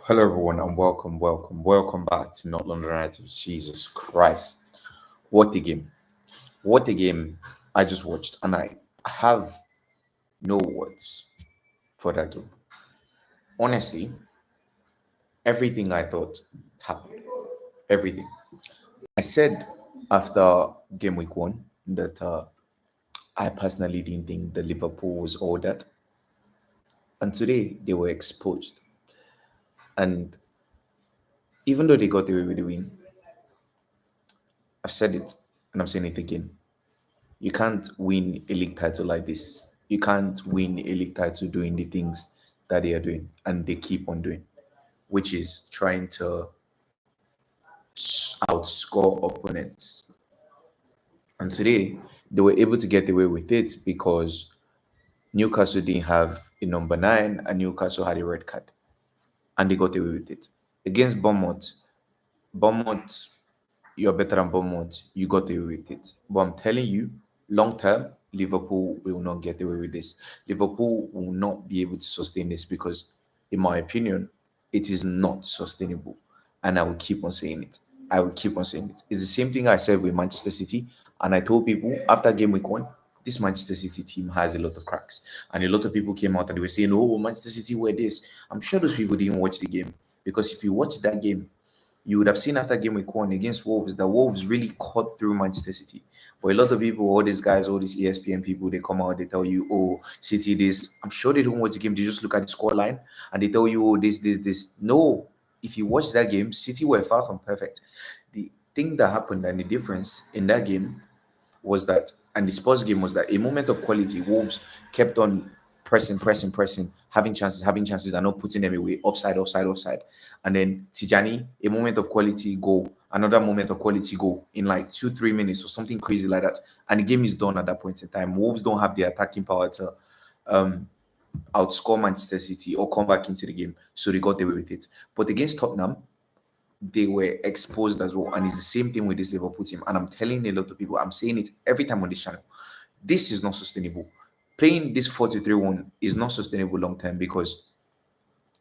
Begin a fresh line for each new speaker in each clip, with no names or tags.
Hello, everyone, and welcome back to Not London Narratives. Jesus Christ, what a game! What a game I just watched, and I have no words for that game. Honestly, everything I thought happened. Everything. I said after game week one that I personally didn't think the Liverpool was all that, and today they were exposed. And even though they got away with the win, I've said it, and I'm saying it again. You can't win a league title like this. You can't win a league title doing the things that they are doing and they keep on doing, which is trying to outscore opponents. And today, they were able to get away with it because Newcastle didn't have a number nine and Newcastle had a red card. And they got away with it. Against Bournemouth, you're better than Bournemouth. You got away with it. But I'm telling you, long term, Liverpool will not get away with this. Liverpool will not be able to sustain this because, in my opinion, it is not sustainable. And I will keep on saying it. I will keep on saying it. It's the same thing I said with Manchester City. And I told people after game week one, this Manchester City team has a lot of cracks. And a lot of people came out and they were saying, oh, Manchester City were this. I'm sure those people didn't watch the game. Because if you watch that game, you would have seen after game week one against Wolves that Wolves really cut through Manchester City. But a lot of people, all these guys, all these ESPN people, they come out, they tell you, oh, City this. I'm sure they don't watch the game. They just look at the score line and they tell you, oh, this. No, if you watch that game, City were far from perfect. The thing that happened and the difference in that game was that, and the Spurs game was that a moment of quality. Wolves kept on pressing, having chances, and not putting them away. Offside. And then Tijani, a moment of quality goal, another moment of quality goal in like 2-3 minutes or something crazy like that. And the game is done at that point in time. Wolves don't have the attacking power to um, outscore Manchester City or come back into the game. So they got away with it. But against Tottenham, they were exposed as well. And it's the same thing with this Liverpool team. And I'm telling a lot of people, I'm saying it every time on this channel. This is not sustainable. Playing this 4-3-1 is not sustainable long term because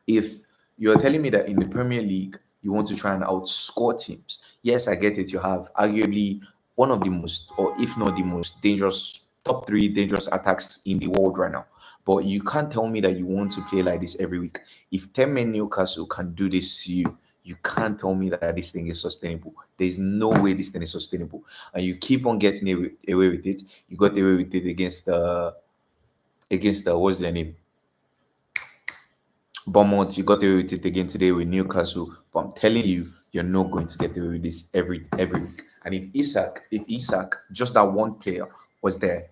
if you're telling me that in the Premier League you want to try and outscore teams, yes, I get it. You have arguably one of the most, or if not the most dangerous, top three dangerous attacks in the world right now. But you can't tell me that you want to play like this every week. If 10 men Newcastle can do this to you, you can't tell me that this thing is sustainable. There's no way this thing is sustainable. And you keep on getting away with it. You got away with it against the what's their name? Bournemouth, you got away with it again today with Newcastle. But I'm telling you, you're not going to get away with this every week. And if Isak, just that one player was there,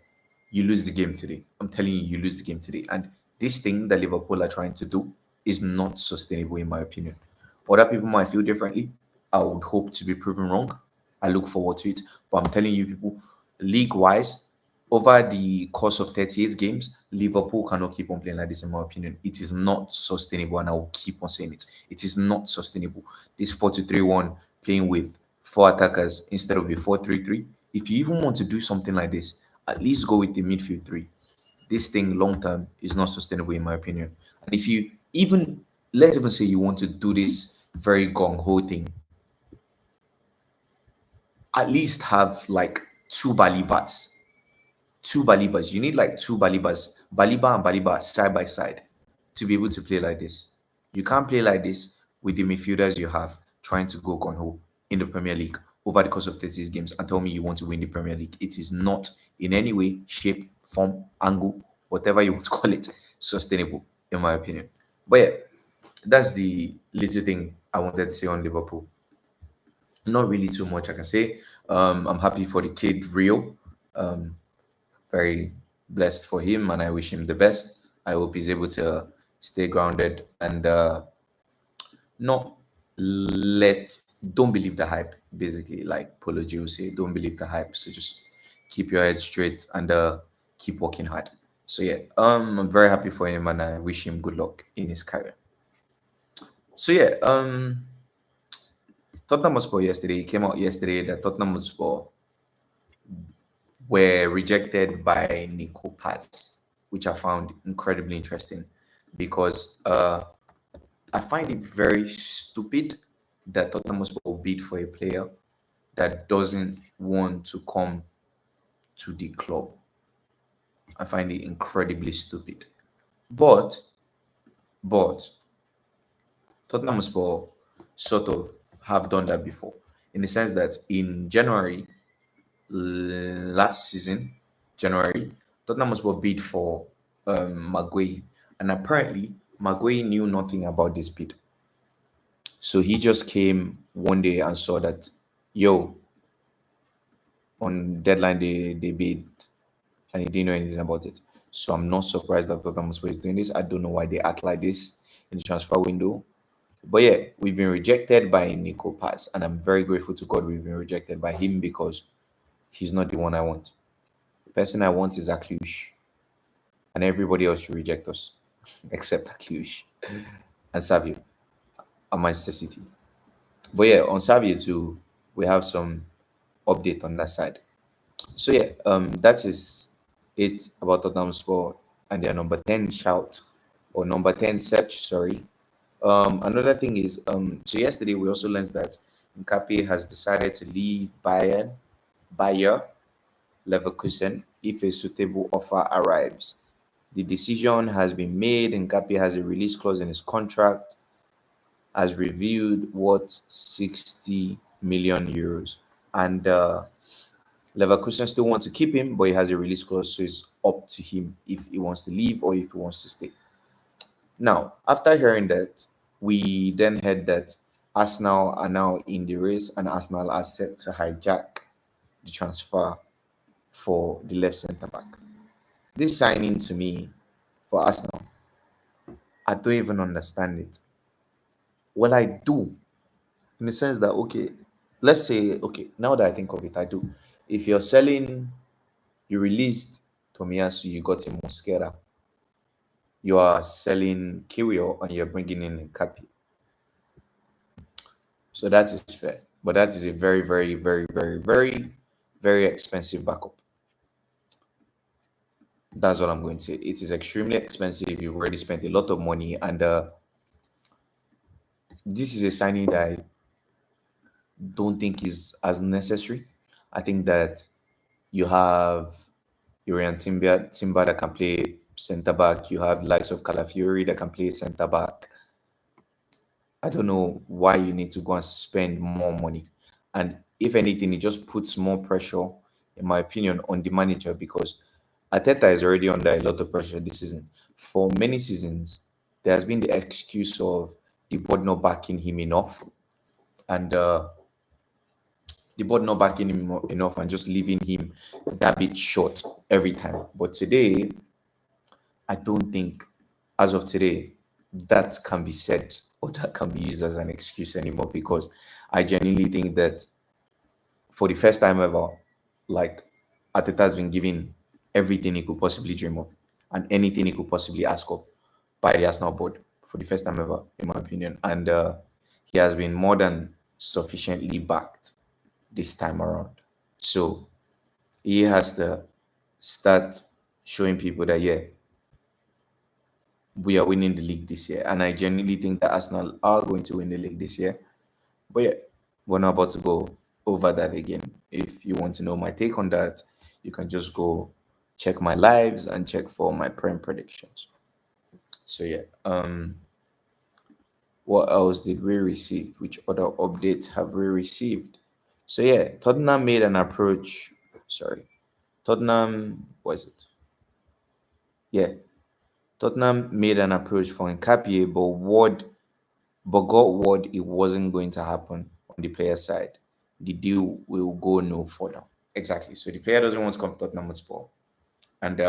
you lose the game today. I'm telling you, you lose the game today. And this thing that Liverpool are trying to do is not sustainable, in my opinion. Other people might feel differently. I would hope to be proven wrong. I look forward to it. But I'm telling you, people, league wise, over the course of 38 games, Liverpool cannot keep on playing like this, in my opinion. It is not sustainable, and I will keep on saying it. It is not sustainable. This 4-2-3-1 playing with four attackers instead of a 4-3-3. If you even want to do something like this, at least go with the midfield three. This thing long term is not sustainable, in my opinion. And if you even, let's even say you want to do this very gung ho thing, at least have like two Balibas. Two Balibas. You need like two Balibas, Baliba and Baliba side by side to be able to play like this. You can't play like this with the midfielders you have trying to go gung in the Premier League over the course of 30 games and tell me you want to win the Premier League. It is not in any way, shape, form, angle, whatever you want to call it, sustainable, in my opinion. But yeah, that's the little thing I wanted to say on Liverpool. Not really too much I can say. I'm happy for the kid Rio. Um, very blessed for him, and I wish him the best. I hope he's able to stay grounded and not let don't believe the hype. Basically, like Polo G will say, don't believe the hype. So just keep your head straight and keep working hard. So yeah, I'm very happy for him, and I wish him good luck in his career. So yeah, Tottenham Hotspur yesterday came out yesterday that Tottenham Hotspur were rejected by Nico Paz, which I found incredibly interesting because I find it very stupid that Tottenham Hotspur will bid for a player that doesn't want to come to the club. I find it incredibly stupid. But but Tottenham Hotspur sort of have done that before, in the sense that in January last season, January, Tottenham Hotspur bid for Maguire, and apparently Maguire knew nothing about this bid. So he just came one day and saw that, yo, on deadline they bid, and he didn't know anything about it. So I'm not surprised that Tottenham Hotspur is doing this. I don't know why they act like this in the transfer window. But yeah, we've been rejected by Nico Pass, and I'm very grateful to God we've been rejected by him, because he's not the one I want. The person I want is Akliush, and everybody else should reject us except Akliush and Savio and Manchester City. But yeah, on Savio too, we have some update on that side. So yeah, that is it about Tottenham Sport and their number 10 shout, or number 10 search, sorry. Another thing is, so yesterday we also learned that Hincapié has decided to leave Bayer Leverkusen if a suitable offer arrives. The decision has been made. Hincapié has a release clause in his contract, has reviewed worth 60 million euros. And Leverkusen still want to keep him, but he has a release clause, so it's up to him if he wants to leave or if he wants to stay. Now, after hearing that, we then heard that Arsenal are now in the race, and Arsenal are set to hijack the transfer for the left centre back. This signing to me for Arsenal, I don't even understand it. Well, I do, in the sense that, okay, let's say, okay, now that I think of it, I do. If you're selling, you released Tomiyasu, you got a Mosquera, you are selling Kiwior, and you're bringing in Kapi. So that is fair. But that is a very, very, very, very, very, very expensive backup. That's what I'm going to say. It is extremely expensive. You've already spent a lot of money, and this is a signing that I don't think is as necessary. I think that you have Urian Timber that can play centre back. You have the likes of Calafiori that can play centre back. I don't know why you need to go and spend more money. And if anything, it just puts more pressure, in my opinion, on the manager, because Ateta is already under a lot of pressure this season. For many seasons, there has been the excuse of the board not backing him enough, and the board not backing him enough, and just leaving him that bit short every time. But today, I don't think, as of today, that can be said, or that can be used as an excuse anymore, because I genuinely think that for the first time ever, like, Ateta has been given everything he could possibly dream of and anything he could possibly ask of by the Arsenal board for the first time ever, in my opinion. And he has been more than sufficiently backed this time around. So he has to start showing people that, yeah, we are winning the league this year. And I genuinely think that Arsenal are going to win the league this year. But yeah, we're not about to go over that again. If you want to know my take on that, you can just go check my lives and check for my Prem predictions. So yeah, what else did we receive? Which other updates have we received? So yeah, Tottenham made an approach. Sorry, Tottenham, was it? Yeah, Tottenham made an approach for Hincapié, but got word it wasn't going to happen on the player side. The deal will go no further. Exactly. So the player doesn't want to come to Tottenham Hotspur. And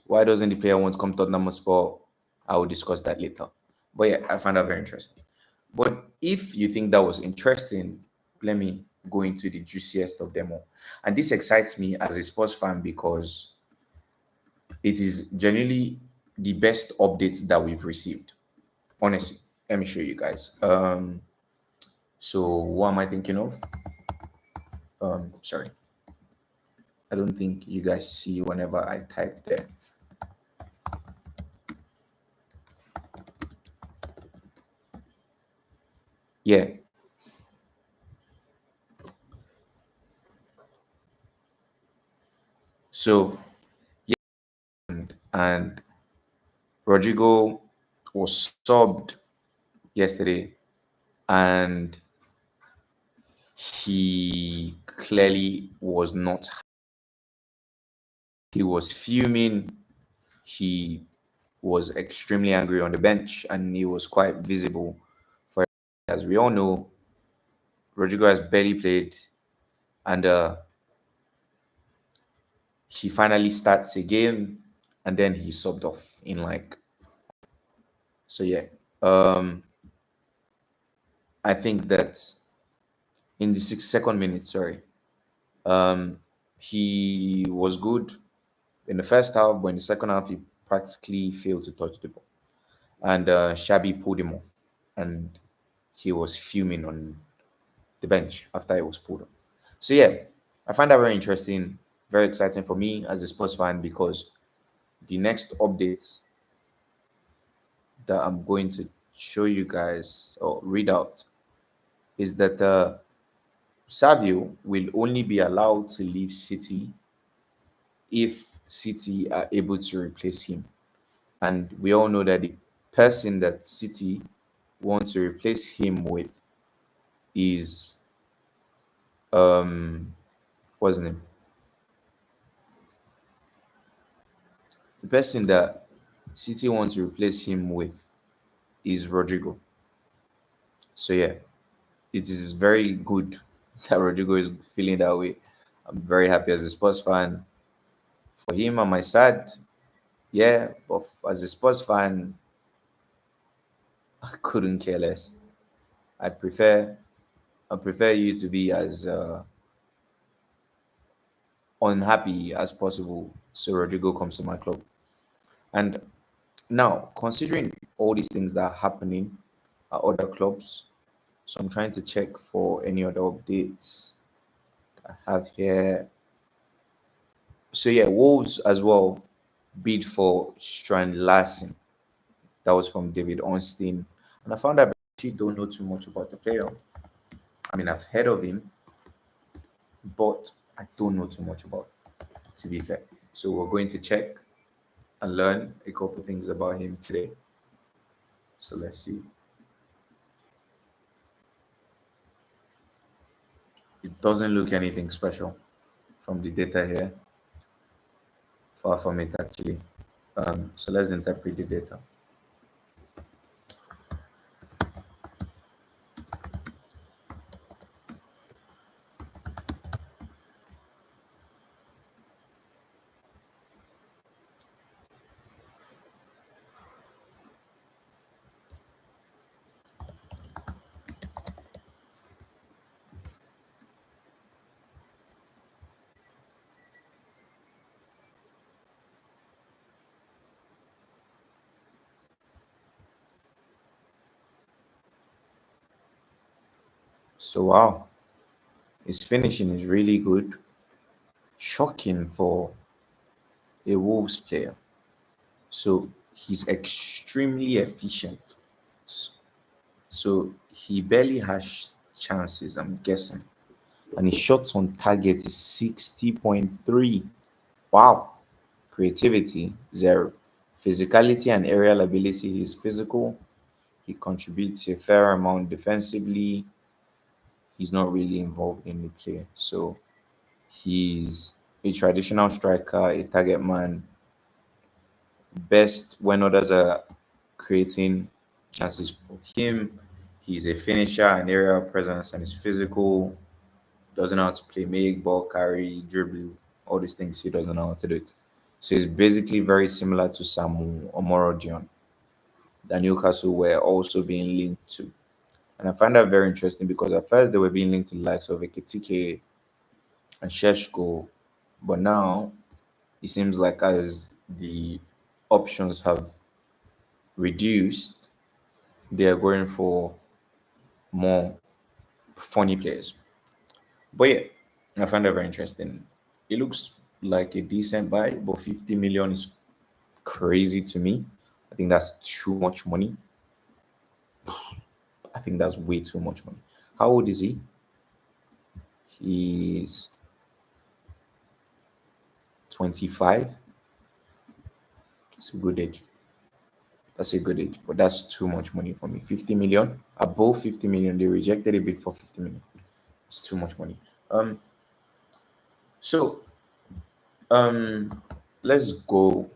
why doesn't the player want to come to Tottenham Hotspur? I will discuss that later. But yeah, I find that very interesting. But if you think that was interesting, let me go into the juiciest of them all. And this excites me as a sports fan, because it is genuinely the best updates that we've received. Honestly, let me show you guys. So what am I thinking of? Sorry, I don't think you guys see whenever I type there. Yeah. So and Rodrigo was subbed yesterday, and he clearly was not. He was fuming. He was extremely angry on the bench, and he was quite visible. For as we all know, Rodrigo has barely played, and he finally starts a game, and then he subbed off in like. So yeah, um, I think that in the 6 second minute, sorry, um, he was good in the first half, but in the second half, he practically failed to touch the ball. And Shabby pulled him off, and he was fuming on the bench after he was pulled off. So yeah, I find that very interesting, very exciting for me as a sports fan because the next updates that I'm going to show you guys or read out is that Savio will only be allowed to leave City if City are able to replace him. And we all know that the person that City want to replace him with is what's his name? The person that City wants to replace him with is Rodrigo. So yeah, it is very good that Rodrigo is feeling that way. I'm very happy as a sports fan for him on my side. Yeah, but as a sports fan, I couldn't care less. I prefer I prefer you to be as unhappy as possible so Rodrigo comes to my club. And now, considering all these things that are happening at other clubs, so I'm trying to check for any other updates I have here. So yeah, Wolves as well bid for Strand Larsen. That was from David Ornstein. And I found out I actually don't know too much about the player. I mean, I've heard of him, but I don't know too much about it, to be fair. So we're going to check and learn a couple things about him today. So let's see. It doesn't look anything special from the data here. Far from it, actually. So let's interpret the data. So wow, his finishing is really good. Shocking for a Wolves player. So he's extremely efficient. So he barely has chances, I'm guessing. And his shots on target is 60.3. Wow. Creativity, zero. Physicality and aerial ability, he's physical. He contributes a fair amount defensively. He's not really involved in the play. So he's a traditional striker, a target man, best when others are creating chances for him. He's a finisher, an aerial presence, and he's physical. Doesn't know how to play, make ball carry, dribble, all these things. He doesn't know how to do it. So he's basically very similar to Samu Omorodion that Newcastle were also being linked to. And I find that very interesting because at first they were being linked to the likes of Ekitike and Sheshko, but now it seems like as the options have reduced, they are going for more funny players. But yeah, I find that very interesting. It looks like a decent buy, but 50 million is crazy to me. I think that's too much money. I think that's way too much money. How old is he? He's 25. It's a good age. That's a good age, but that's too much money for me. 50 million, above 50 million, they rejected a bid for 50 million. It's too much money. So um, let's go.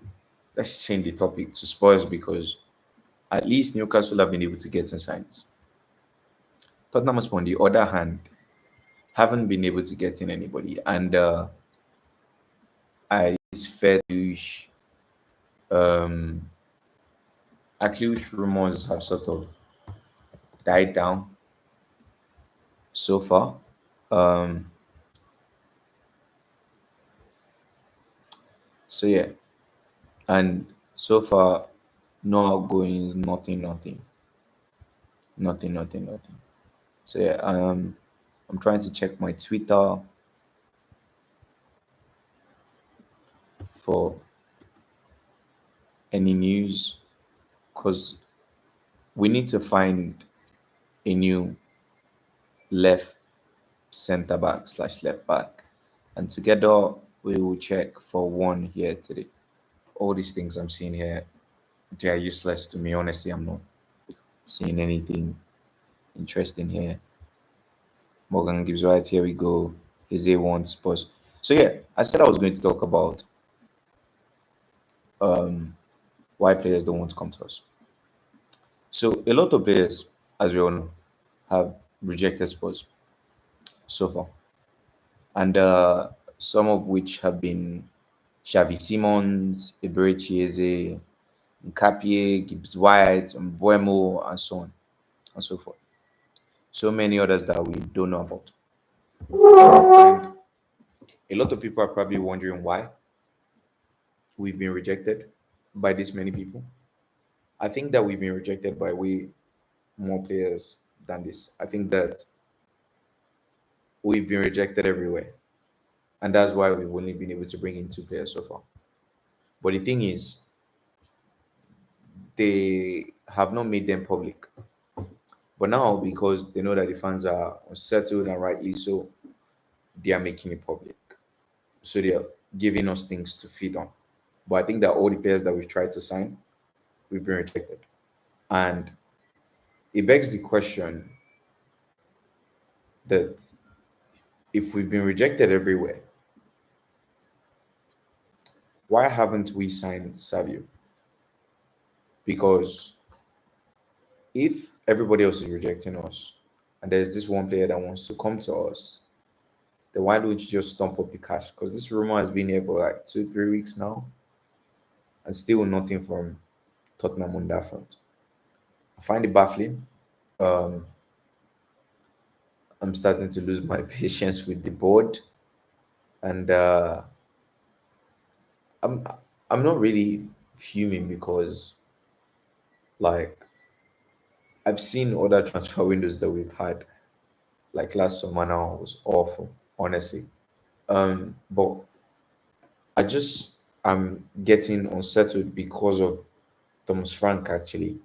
Let's change the topic to Spurs because at least Newcastle have been able to get some signs. Tottenham, on the other hand, haven't been able to get in anybody, and I it's fair to um, Akliush rumors have sort of died down so far. Um, so yeah, and so far, no outgoings, nothing. So yeah, I'm trying to check my Twitter for any news because we need to find a new left center back slash left back, and together we will check for one here today. All these things I'm seeing here, they are useless to me. Honestly, I'm not seeing anything interesting here. Morgan Gibbs White, here we go. His A1 Spurs. So yeah, I said I was going to talk about um why players don't want to come to us. So a lot of players, as we all know, have rejected Spurs so far, and some of which have been Xavi Simons, Eberechi Eze, Hincapié, Gibbs White, Mbuemo, and so on and so forth. So many others that we don't know about. And a lot of people are probably wondering why we've been rejected by this many people. I think that we've been rejected by way more players than this. I think that we've been rejected everywhere. And that's why we've only been able to bring in two players so far. But the thing is, they have not made them public. But now, because they know that the fans are unsettled and rightly so, they are making it public. So they are giving us things to feed on. But I think that all the players that we've tried to sign, we've been rejected. And it begs the question that if we've been rejected everywhere, why haven't we signed Savio? Because if everybody else is rejecting us and there's this one player that wants to come to us, then why don't you just stump up the cash? Because this rumor has been here for like 2, 3 weeks now, and still nothing from Tottenham on that front. I find it baffling. Um, I'm starting to lose my patience with the board, and I'm I'm not really fuming because like I've seen other transfer windows that we've had. Like last summer now was awful, honestly. But I'm getting unsettled because of Thomas Frank actually,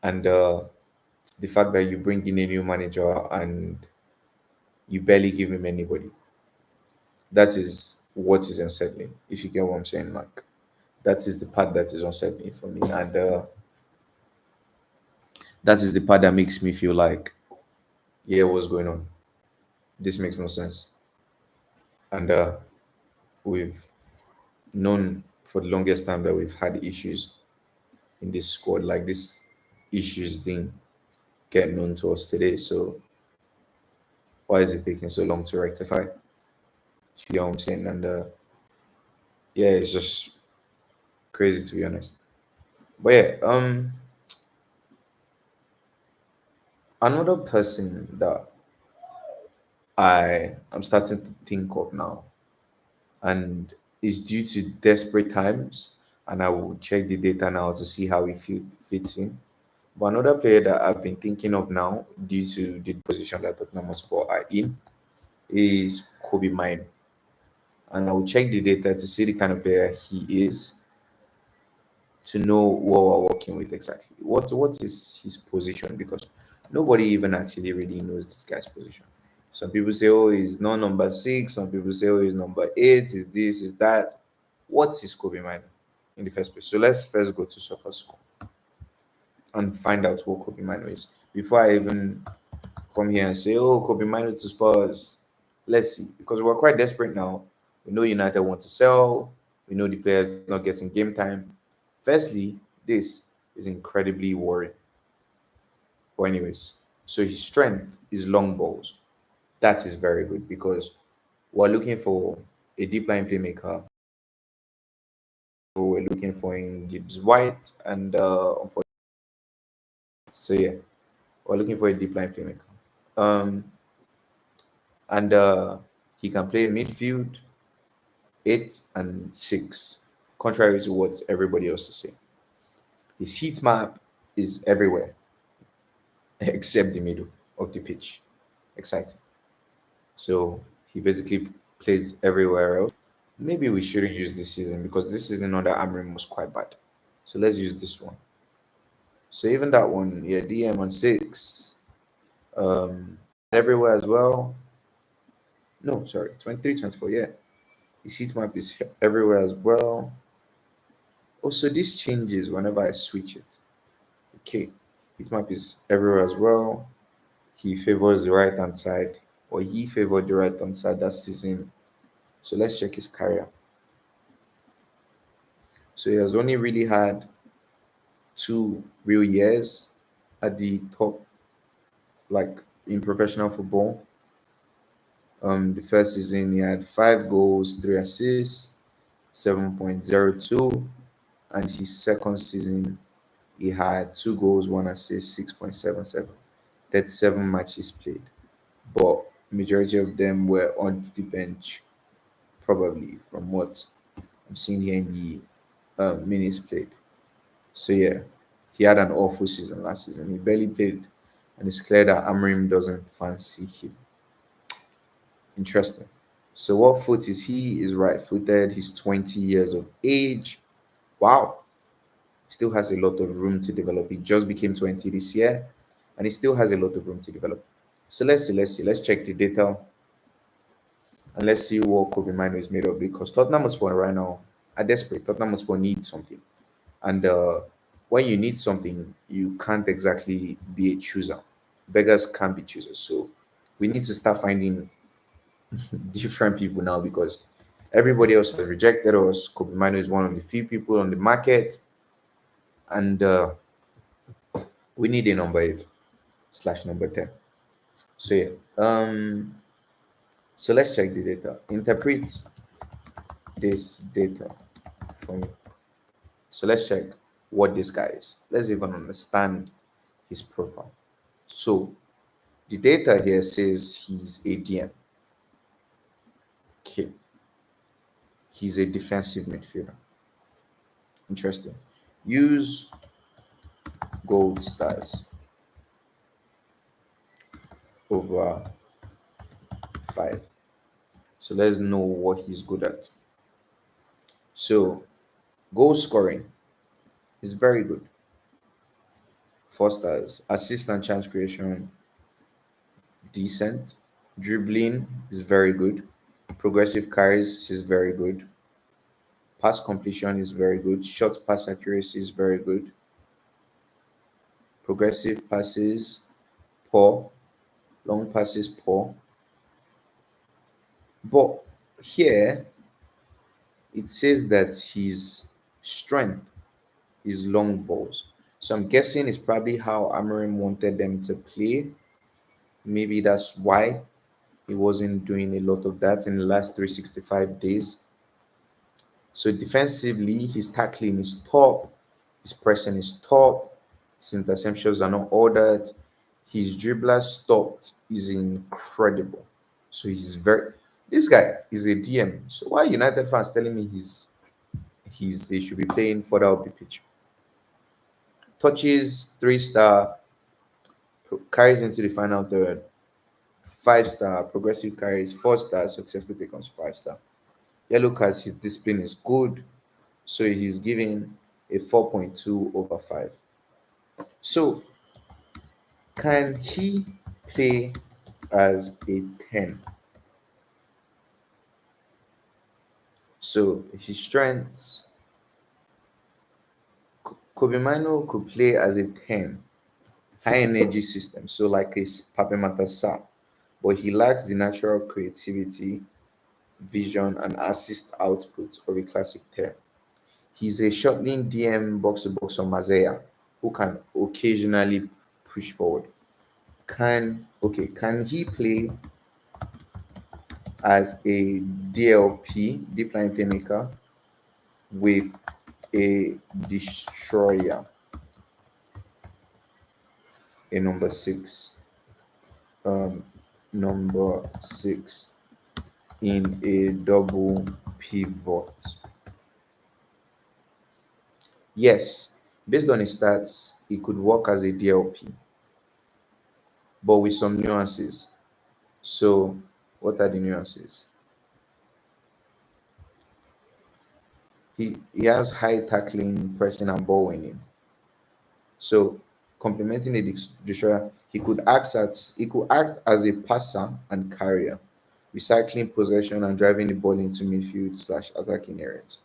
and the fact that you bring in a new manager and you barely give him anybody. That is what is unsettling. If you get what I'm saying, like that is the part that is unsettling for me, and that is the part that makes me feel like, yeah, what's going on? This makes no sense, and we've known for the longest time that we've had issues in this squad. Like this issues didn't get known to us today. So why is it taking so long to rectify? You know what I'm saying? And yeah, it's just crazy to be honest. But yeah, another person that I am starting to think of now, and is due to desperate times, and I will check the data now to see how it fits in. But another player that I've been thinking of now, due to the position that Tottenham Hotspur are in, is Kobe Mine. And I will check the data to see the kind of player he is, to know what we're working with exactly. What is his position? Because Nobody even actually really knows this guy's position. Some people say, oh, he's not number six. Some people say, oh, he's number eight. Is this, is that? What is Kobe Mino in the first place? So let's first go to SofaScore and find out what Kobe Mino is before I even come here and say, oh, Kobe Mino to Spurs. Let's see, because we're quite desperate now. We know United want to sell. We know the players not getting game time. Firstly, this is incredibly worrying. But anyways, so his strength is long balls. That is very good because we're looking for a deep line playmaker. We're looking for in Gibbs White and so yeah, we're looking for a deep line playmaker. Um, and he can play midfield, 8 and 6, contrary to what everybody else is saying. His heat map is everywhere except the middle of the pitch. Exciting. So he basically plays everywhere else. Maybe we shouldn't use this season because this season under Amrim was quite bad. So let's use this one. So even that one, yeah, DM on 6. Everywhere as well. No, sorry, 23, 24, yeah. His heat map is everywhere as well. Also, this changes whenever I switch it. Okay, his map is everywhere as well. He favors the right hand side, or he favored the right hand side that season. So let's check his career. So he has only really had 2 real years at the top, like in professional football. The first season he had 5 goals, 3 assists, 7.02, and his second season he had 2 goals, 1 assist, 6.77. That's 7 matches played, but majority of them were on the bench, probably from what I'm seeing here in the minutes played. So yeah, he had an awful season last season. He barely played, and it's clear that Amrim doesn't fancy him. Interesting. So what foot is he? Is right-footed. He's 20 years of age. Wow, still has a lot of room to develop. He just became 20 this year, and he still has a lot of room to develop. So let's see. Let's check the data and let's see what Kobe Mino is made of because Tottenham Hotspur right now are desperate. Tottenham Hotspur needs something, and when you need something, you can't exactly be a chooser. Beggars can't be choosers. So we need to start finding different people now because everybody else has rejected us. Kobe Mino is one of the few people on the market, and we need a number 8/number 10. So yeah, so let's check the data. Interpret this data for me. So let's check what this guy is. Let's even understand his profile. So the data here says he's a DM. Okay, he's a defensive midfielder. Interesting. Use gold stars over 5. So let's know what he's good at. So goal scoring is very good. 4 stars. Assist and chance creation, decent. Dribbling is very good. Progressive carries is very good. Pass completion is very good. Short pass accuracy is very good. Progressive passes, poor. Long passes, poor. But here it says that his strength is long balls. So I'm guessing it's probably how Amarim wanted them to play. Maybe that's why he wasn't doing a lot of that in the last 365 days. So defensively, his tackling is top, his pressing is top, his interceptions are not ordered, his dribbler stopped is incredible. So he's very this guy is a DM. So why United fans telling me he should be playing further up the pitch? Touches 3 star, carries into the final third, 5 star, progressive carries, 4 star, successful takeons 5 star. Yellow cards, his discipline is good. So he's giving a 4.2/5. So Can he play as a 10? So his strengths, Kobe Mino could play as a 10, high energy system, so like a Pape Matassa, but he lacks the natural creativity, vision, and assist output of a classic 10. He's a shuttling DM box to box on Mazea who can occasionally push forward. Can he play as a DLP, deep line playmaker, with a destroyer, a number six? Um, Number six in a double pivot. Yes, based on his stats, he could work as a DLP, but with some nuances. So, what are the nuances? He has high tackling, pressing, and ball winning. So, complementing the destroyer, he could act as a passer and carrier, recycling possession and driving the ball into midfield slash attacking areas.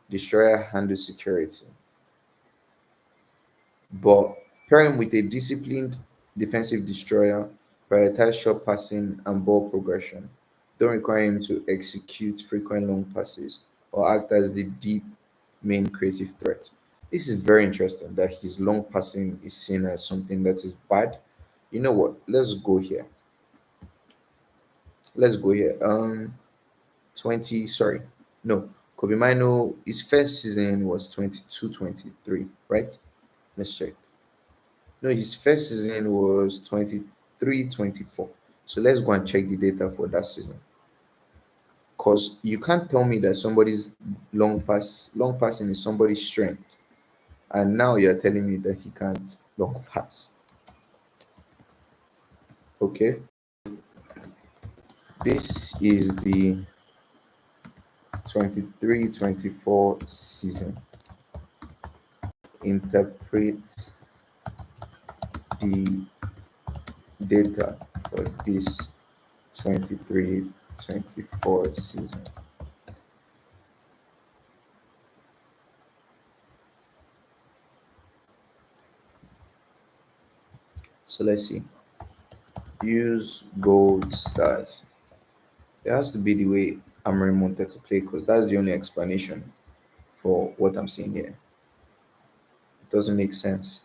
Destroyer handles security, but pair him with a disciplined defensive destroyer, prioritize short passing and ball progression. Don't require him to execute frequent long passes or act as the deep main creative threat. This is very interesting that his long passing is seen as something that is bad. You know what? Let's go here. Let's go here. 20, sorry. No, Kobe Mino, his first season was 22-23, right? Let's check. No, his first season was 23-24. So let's go and check the data for that season. Because you can't tell me that somebody's long passing is somebody's strength. And now you're telling me that he can't long pass. Okay. This is the 23-24 season. Interpret the data for this 23-24 season. So let's see. Use gold stars. It has to be the way Amarim wanted to play because that's the only explanation for what I'm seeing here. It doesn't make sense.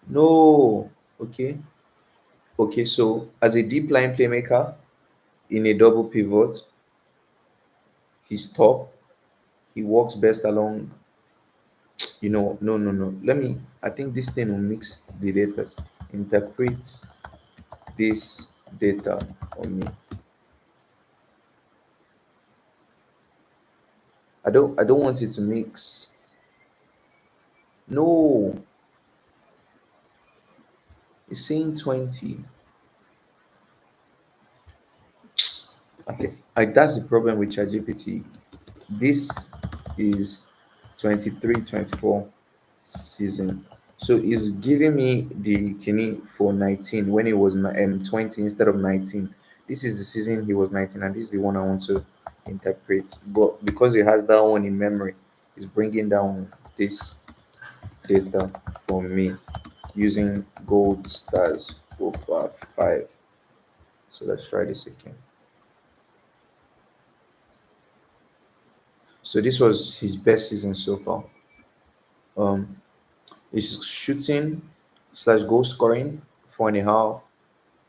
No. Okay. Okay, so as a deep line playmaker in a double pivot, he's top. He works best along. No. I think this thing will mix the data. Interpret this data for me. I don't want it to mix. No, it's saying 20. Okay, that's the problem with ChatGPT. This is 23-24 season. So it's giving me the kidney for 19 when it was 20 instead of 19. This is the season he was 19, and this is the one I want to interpret. But because it has that one in memory, it's bringing down this data for me using gold stars over 5. So let's try this again. So this was his best season so far. Um, his shooting slash goal scoring 4.5,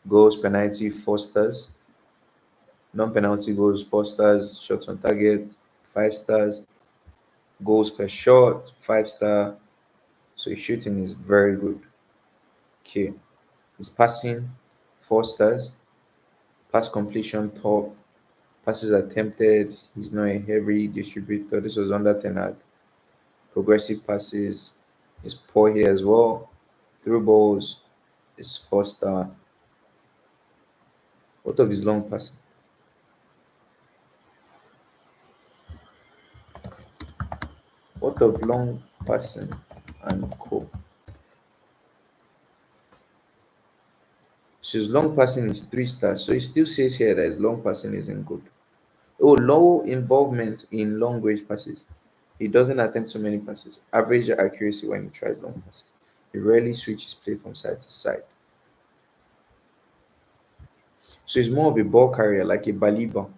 goals penalty 4 stars, non-penalty goals 4 stars, shots on target 5 stars, goals per shot 5 star. So his shooting is very good. Okay, his passing 4 stars, pass completion top, passes attempted. He's not a heavy distributor. This was under Ten Hag. Progressive passes is poor here as well. Through balls is 4 star. What of his long passing? What of long passing and co? So his long passing is 3 stars. So it still says here that his long passing isn't good. Oh, low involvement in long range passes. He doesn't attempt so many passes. Average accuracy when he tries long passes. He rarely switches play from side to side. So he's more of a ball carrier, like a Baliba.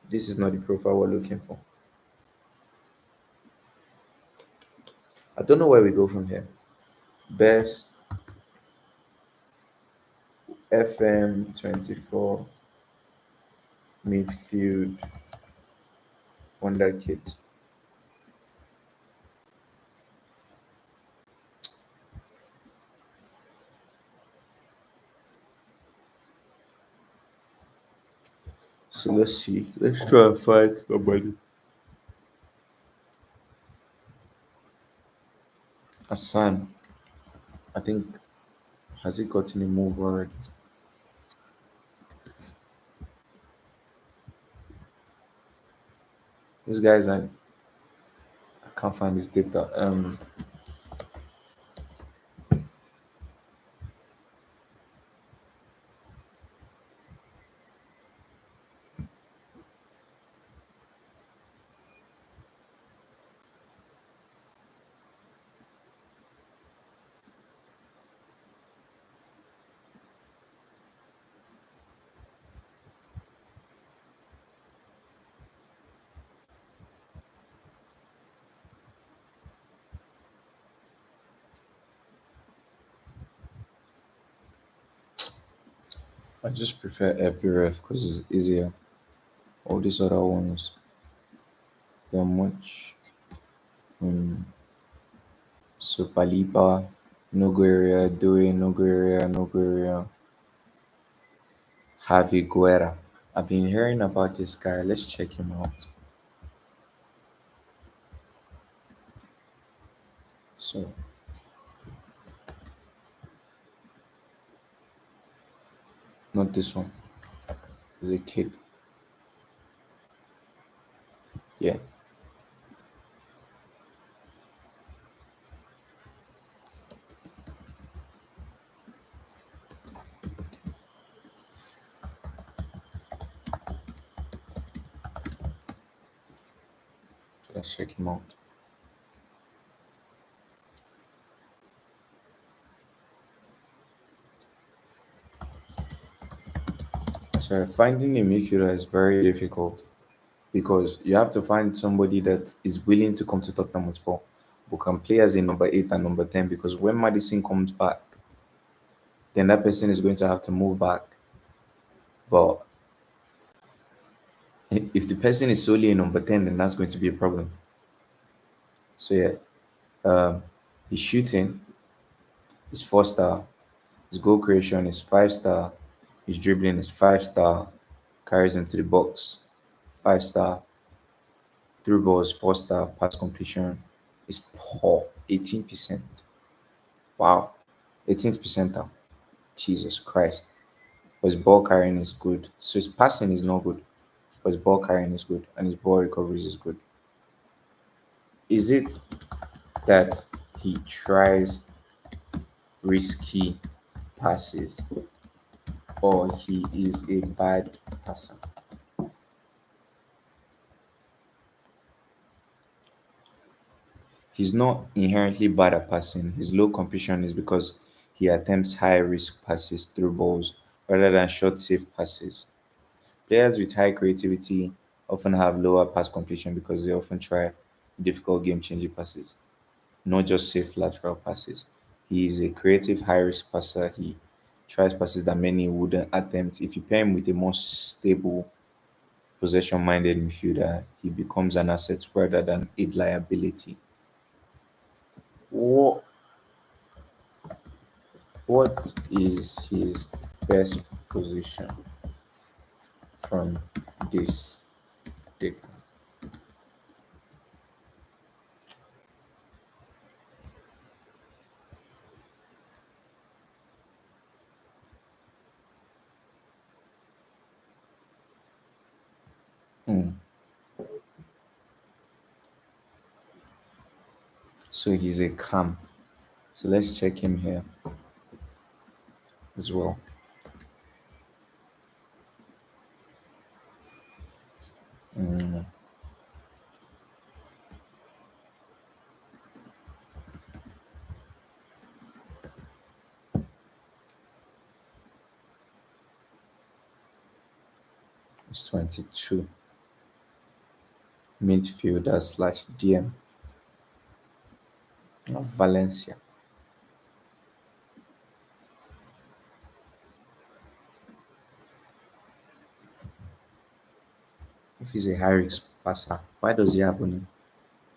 This is not the profile we're looking for. I don't know where we go from here. Best FM24 midfield wonder kids. So let's see. Let's try and find somebody. Hassan. I think has he gotten a move already? This guy's I can't find his data. I just prefer FPRF because it's easier. All these other ones, they're much. Um, so Palipa, Nogueira, Due, Nogueira, Nogueira, Javi Guerra. I've been hearing about this guy. Let's check him out. So, not this one. He's a kid. Yeah, let's check him out. So, finding a midfielder is very difficult because you have to find somebody that is willing to come to Tottenham Hotspur, who can play as a number 8 and number 10. Because when Madison comes back, then that person is going to have to move back. But if the person is solely a number 10, then that's going to be a problem. So yeah, his shooting is 4 star, his goal creation is 5 star, his dribbling is 5 star, carries into the box 5 star, through balls 4 star, pass completion is poor 18%. Wow, 18th percentile. Jesus Christ. But his ball carrying is good. So his passing is not good, but his ball carrying is good, and his ball recoveries is good. Is it that he tries risky passes or he is a bad passer? He's not inherently bad at passing. His low completion is because he attempts high risk passes through balls rather than short safe passes. Players with high creativity often have lower pass completion because they often try difficult game changing passes, not just safe lateral passes. He is a creative high risk passer. He tries passes that many wouldn't attempt. If you pair him with a more stable, possession minded midfielder, he becomes an asset rather than a liability. What, what is his best position from this data? So he's a cam. So let's check him here as well. It's 22. Midfielder slash DM of Valencia. If he's a high risk passer, why does he have only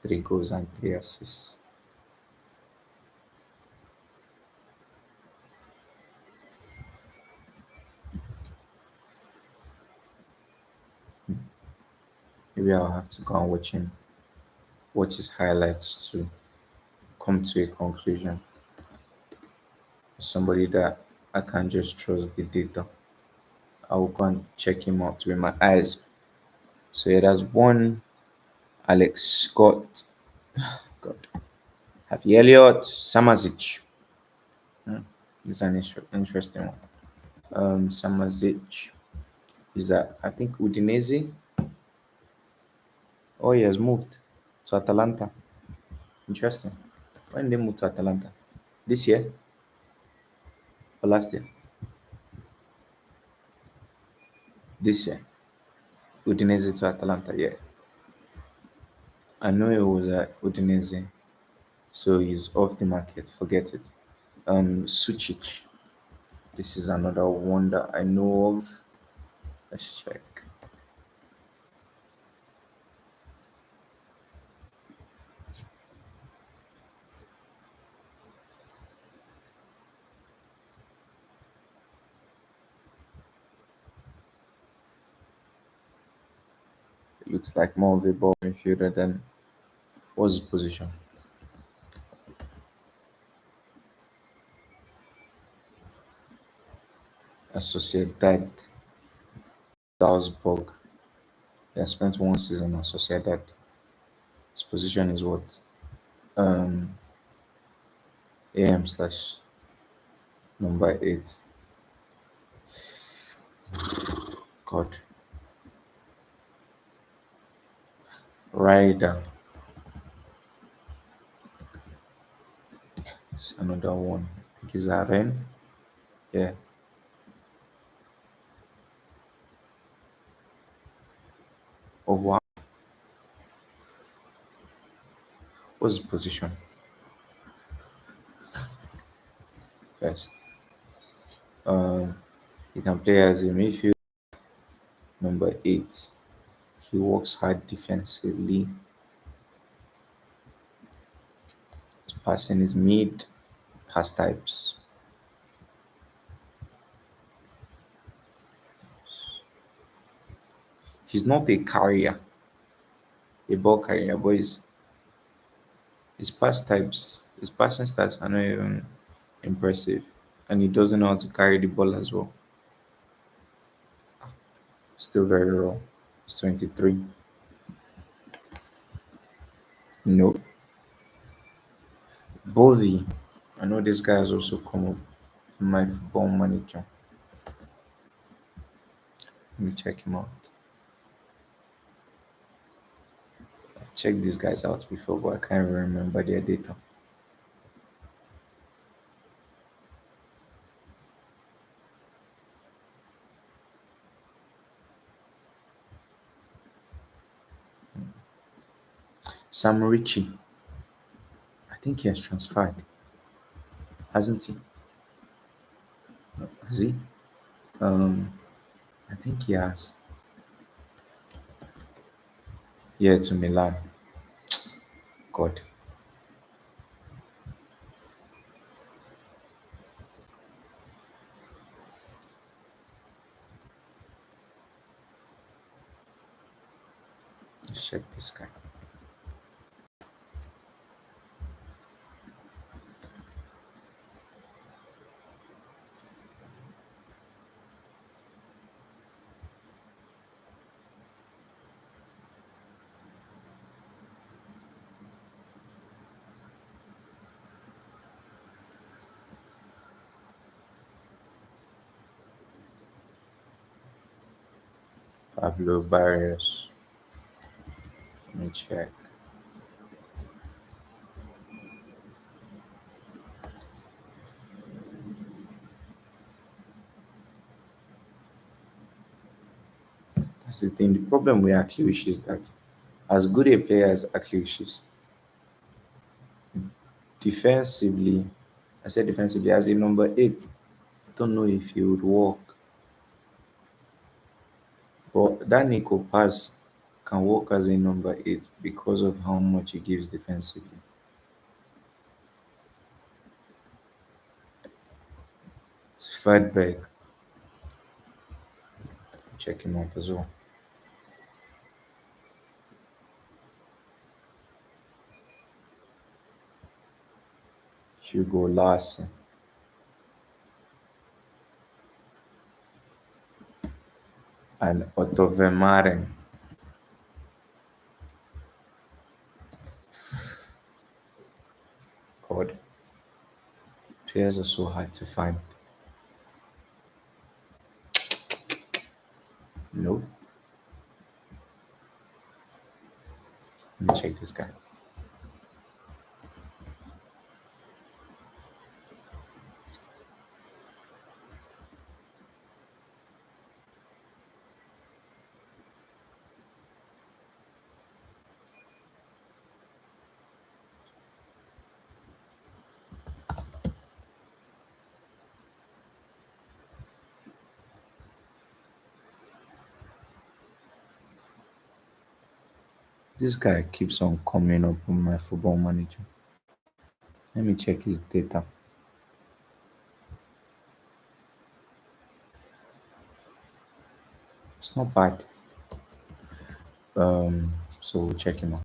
3 goals and 3 assists? Maybe I'll have to go and watch his highlights to come to a conclusion. Somebody that I can't just trust the data. I will go and check him out with my eyes. So yeah, that's one. Alex Scott. God. Happy Elliott. Samazic. This is an interesting one. Samazic is that I think Udinese. Oh, he has moved to Atalanta. Interesting. When they moved to Atalanta? This year or last year? This year. Udinese to Atalanta, yeah. I know it was at Udinese, so he's off the market. Forget it. Sucic. This is another one that I know of. Let's check. It looks like more of a ball midfielder than what's his position. A Sociedad Salzburg. He has spent 1 season at Sociedad. His position is what? Um, AM slash number 8. God. Ryder. It's another one. I think it's Aren. Yeah. Oh wow. What's his position? First. Um, he can play as a midfield number 8. He works hard defensively. His passing is mid. Pass types. He's not a carrier, a ball carrier, but his pass types, his passing stats are not even impressive. And he doesn't know how to carry the ball as well. Still very raw. He's 23. No. Bovey. I know this guy has also come up in my football manager. Let me check him out. I've checked these guys out before, but I can't even remember their data. Sam Ritchie. I think he has transferred, hasn't he? No, has he? Um, I think he has. Yeah, to Milan. God, let's check this guy. Pablo Barrios. Let me check. That's the thing. The problem with Akilish is that as good a player as Akilish is, defensively, I said defensively as a number eight, I don't know if he would work. But that Nico pass can work as a number eight because of how much he gives defensively. Fadberg, check him out as well. Hugo Larson. And Otto Vermaelen. God, players are so hard to find. No, let me check this guy. This guy keeps on coming up on my football manager. Let me check his data. It's not bad. So we'll check him out.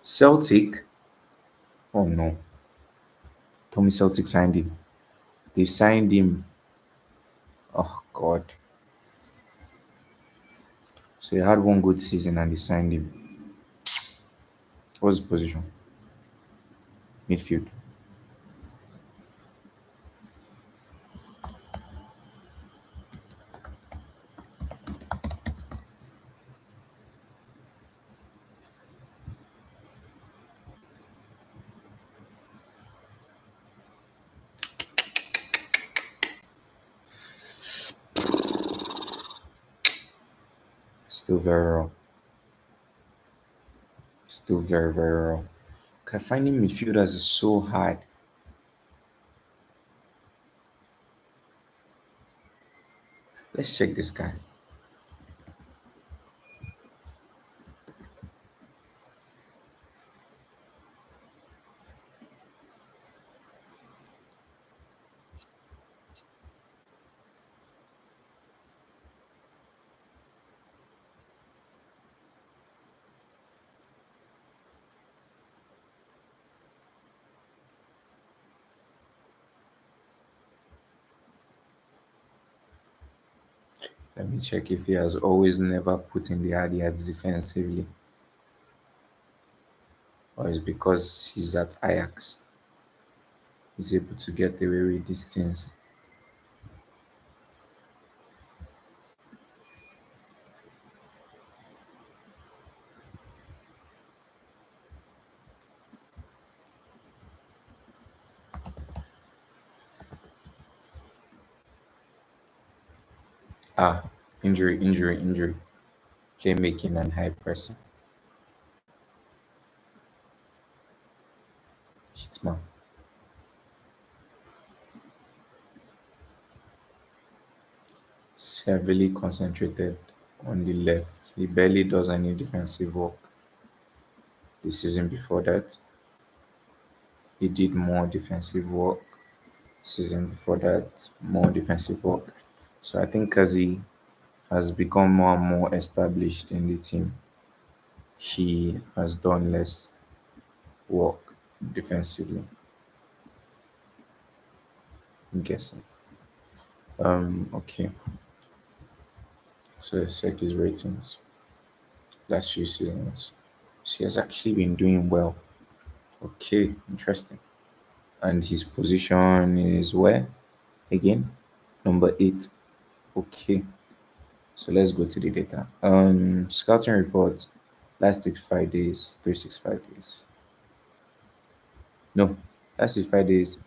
Celtic. Oh no. Tommy Celtic signed him. They've signed him. Oh God. So he had one good season and they signed him. What's his position? Midfield. Still very raw. Still very, very raw. Okay, finding midfielders is so hard. Let's check this guy. Let me check if he has always never put in the hard yards defensively. Or it's because he's at Ajax. He's able to get away with these things. Ah, injury, injury, injury. Playmaking and high pressing. Shit, man. He's heavily concentrated on the left. He barely does any defensive work. The season before that, he did more defensive work. Season before that, more defensive work. So I think as he has become more and more established in the team, he has done less work defensively. I'm guessing. Okay. So let's check his ratings last few seasons. So he has actually been doing well. Okay, interesting. And his position is where again? Number 8. Okay. So let's go to the data. Scouting report last 65 days, 365 days. No, last 65 days,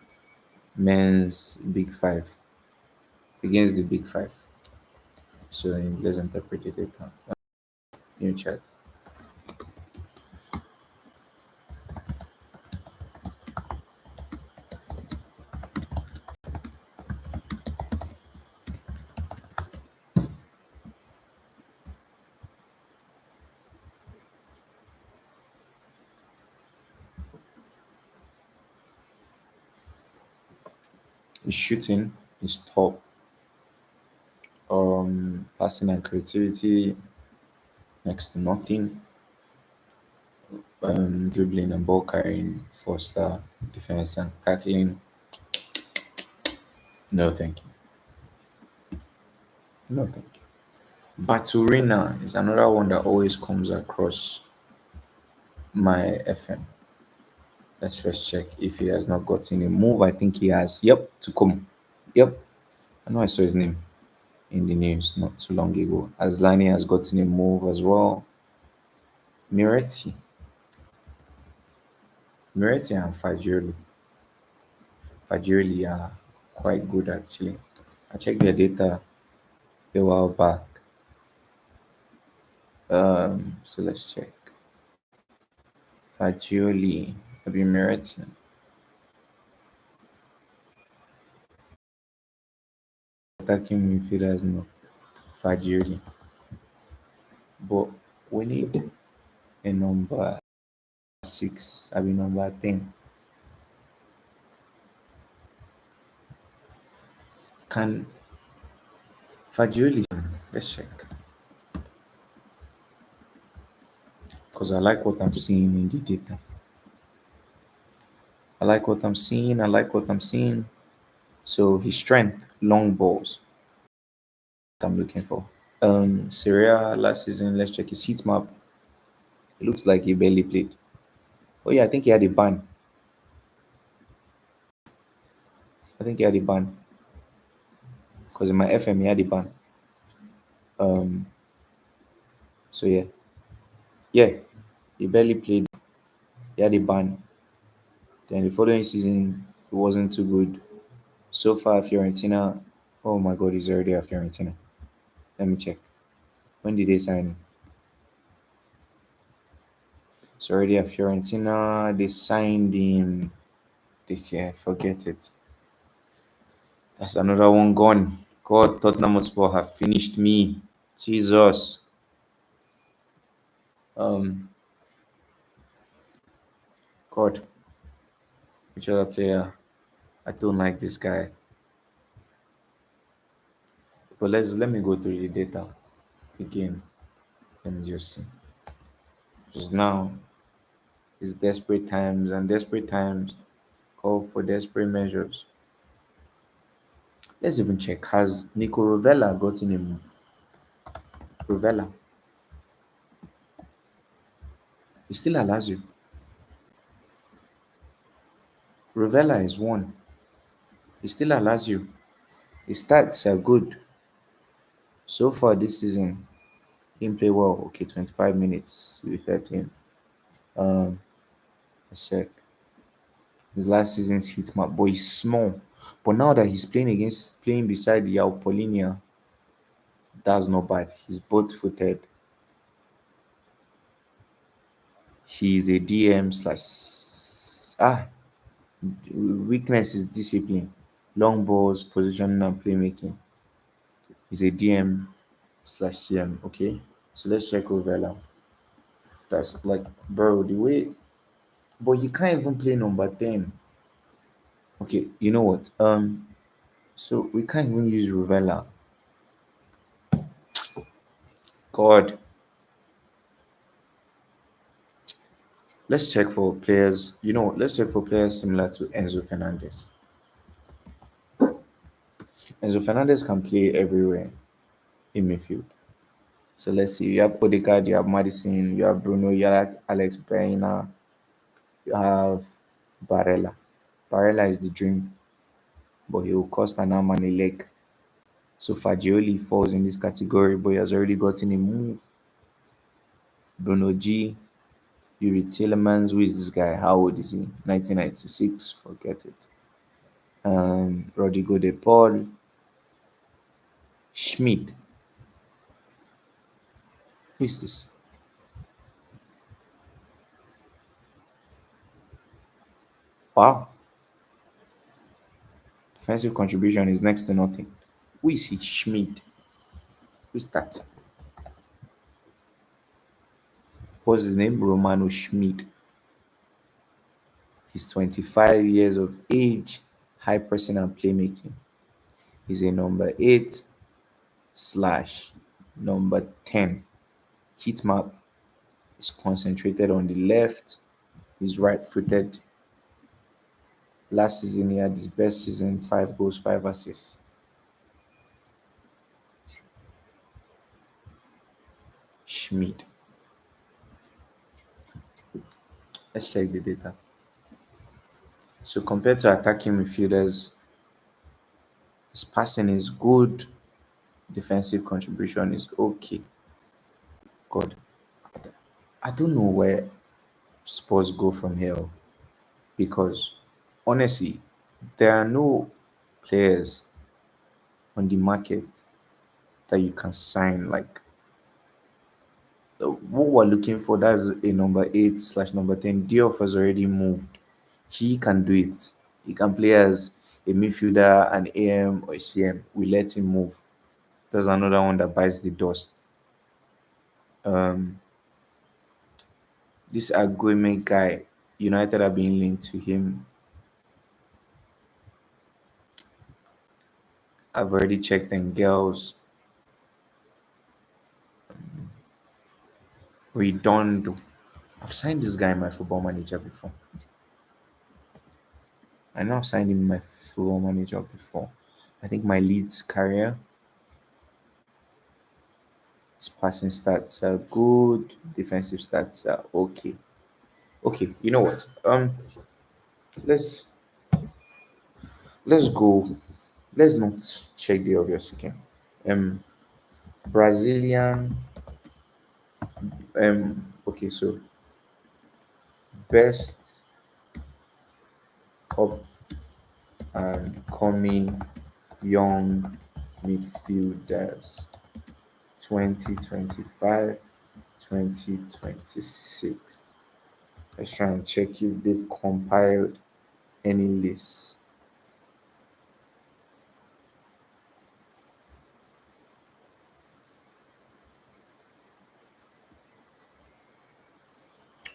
men's big five against the big five. So let's interpret the data. New chat. His shooting is top. Passing and creativity next to nothing. Dribbling and ball carrying 4 star. Defense and tackling. No, thank you. No, thank you. Baturina is another one that always comes across my FM. Let's first check if he has not gotten a move. I think he has. Yep, to come. Yep, I know I saw his name in the news not too long ago. Aslani has gotten a move as well. Miretti. Miretti and Fajoli. Fajoli are quite good actually. I checked their data a while back. So let's check. Fagioli, maybe Miretti. Attacking midfielders, no. Fagioli. But we need a number 6, I mean number 10. Can Fagioli, let's check. Because I like what I'm seeing in the data. I like what I'm seeing. I like what I'm seeing. So his strength, long balls. I'm looking for. Syria last season. Let's check his heat map. It looks like he barely played. Oh yeah, I think he had a ban. I think he had a ban because in my FM he had a ban. Um. So yeah, yeah, he barely played. He had a ban. Then the following season it wasn't too good. So far, Fiorentina. Oh my God, he's already at Fiorentina. Let me check. When did they sign him? It's already at Fiorentina. They signed him this year. Forget it. That's another one gone. God, Tottenham Hotspur have finished me. Jesus. Um, God, which other player? I don't like this guy. But let me go through the data again. Let me just see. Because now it's desperate times, and desperate times call for desperate measures. Let's even check. Has Nico Rovella gotten a move? Rovella. He's still at Lazio. Rovella is one. He's still at Lazio. His stats are good. So far this season, he didn't play well. Okay, 25 minutes to be fair to him. Um, let's check. His last season's hit map, but he's small. But now that he's playing beside Yao Polinia, that's not bad. He's both footed. He's a DM slash weakness is discipline, long balls, positioning and playmaking. He's a DM slash CM. Okay, so let's check Rovella. That's like, bro, the way. But you can't even play number 10. Okay, you know what? So we can't even use Ruvella. God, let's check for players. You know, let's check for players similar to Enzo Fernandez. Enzo Fernandez can play everywhere in midfield. So let's see. You have Odegaard, you have Madison, you have Bruno, you have Alex Baena, you have Barella. Barella is the dream, but he will cost an arm and a leg. So Fagioli falls in this category, but he has already gotten a move. Bruno G, Yuri Tillemans, who is this guy? How old is he? 1996. Forget it. Rodrygo de Paul, Schmidt. Who is this? Wow. Defensive contribution is next to nothing. Who is he? Schmidt. Who's that? What's his name? Romano Schmidt. He's 25 years of age, high pressing and playmaking. He's a number 8 slash number 10. Heat map is concentrated on the left. He's right footed. Last season, he had his best season, 5 goals, 5 assists. Schmidt. Let's check the data. So compared to attacking midfielders, his passing is good. Defensive contribution is okay. God, I don't know where Spurs go from here because honestly, there are no players on the market that you can sign. Like what we're looking for, that's a number 8 slash number 10. Diouf has already moved. He can do it. He can play as a midfielder, an AM or a CM. We let him move. There's another one that bites the dust. Um, this Agueme guy, United are being linked to him. I've already checked them girls. Redondo. I've signed this guy in my football manager before. I know I've signed him in my football manager before. I think my Leeds career. His passing stats are good. Defensive stats are okay. Okay, you know what? Let's let's go. Let's not check the obvious again. Um, Brazilian. Okay, so best up and coming young midfielders 2025 2026. Let's try and check if they've compiled any lists.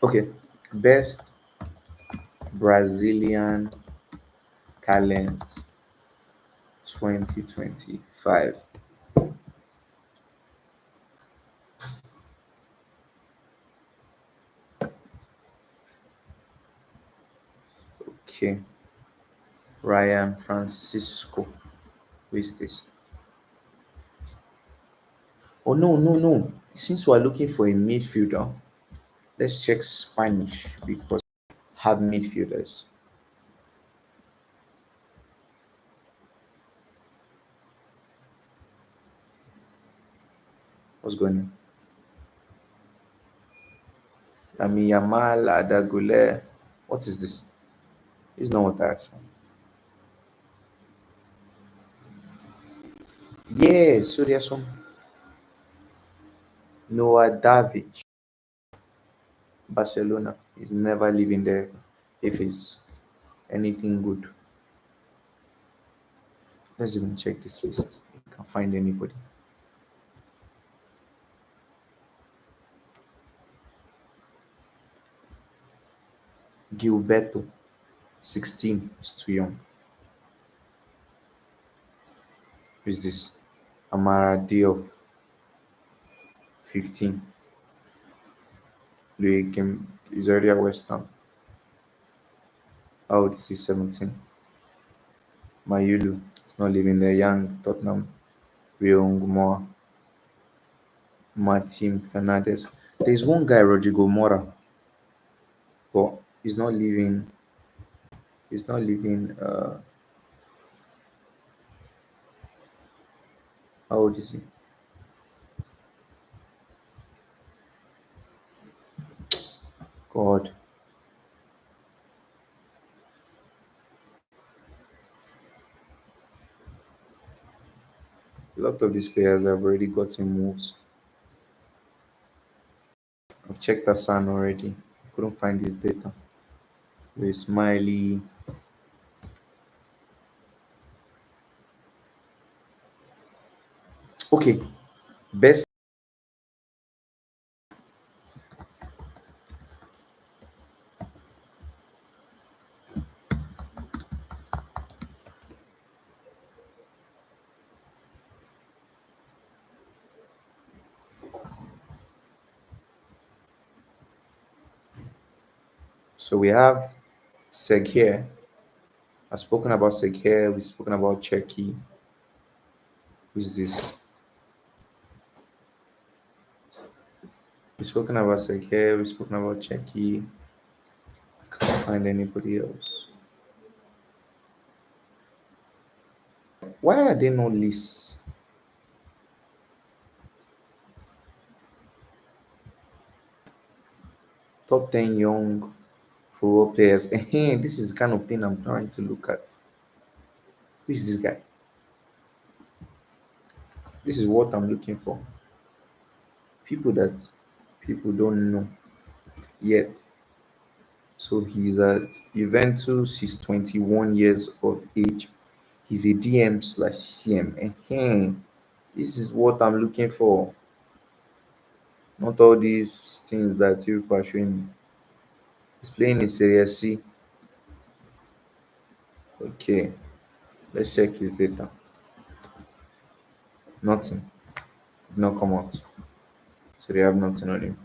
Okay, best Brazilian talent 2025. Okay, Ryan Francisco. Who is this? Oh, no, no, no. Since we're looking for a midfielder, let's check Spanish because have midfielders. What's going on? Lami Yamal, Adagule. What is this? It's not what I asked for. Yeah, so there's some Noah David, Barcelona. He's never leaving there if it's anything good. Let's even check this list. If you can find anybody. Gilberto, 16, is too young. Who's this? Amara Diop, 15. Louis Kim is already at West Ham. How old is he? 17. Mayulu is not living there. Young, Tottenham. Ryong Moore, Martin Fernandez. There's one guy, Rodrygo Mora, but he's not living. He's not living. How old is he? God, a lot of these players have already gotten moves. I've checked Hassan already. Couldn't find his data. With Smiley. Okay, best. So we have Seg here. I've spoken about Seg here. We've spoken about Cherky. Who is this? We've spoken about Seg here. We've spoken about Cherky. Can't find anybody else. Why are they not lists? Top 10 young football players. This is the kind of thing I'm trying to look at. Who is this guy? This is what I'm looking for. People that people don't know yet. So he's at Juventus. He's 21 years of age. He's a DM slash CM. This is what I'm looking for. Not all these things that you are showing me. He's playing in Serie C. Okay, let's check his data. Nothing. Did not come out. So they have nothing on him.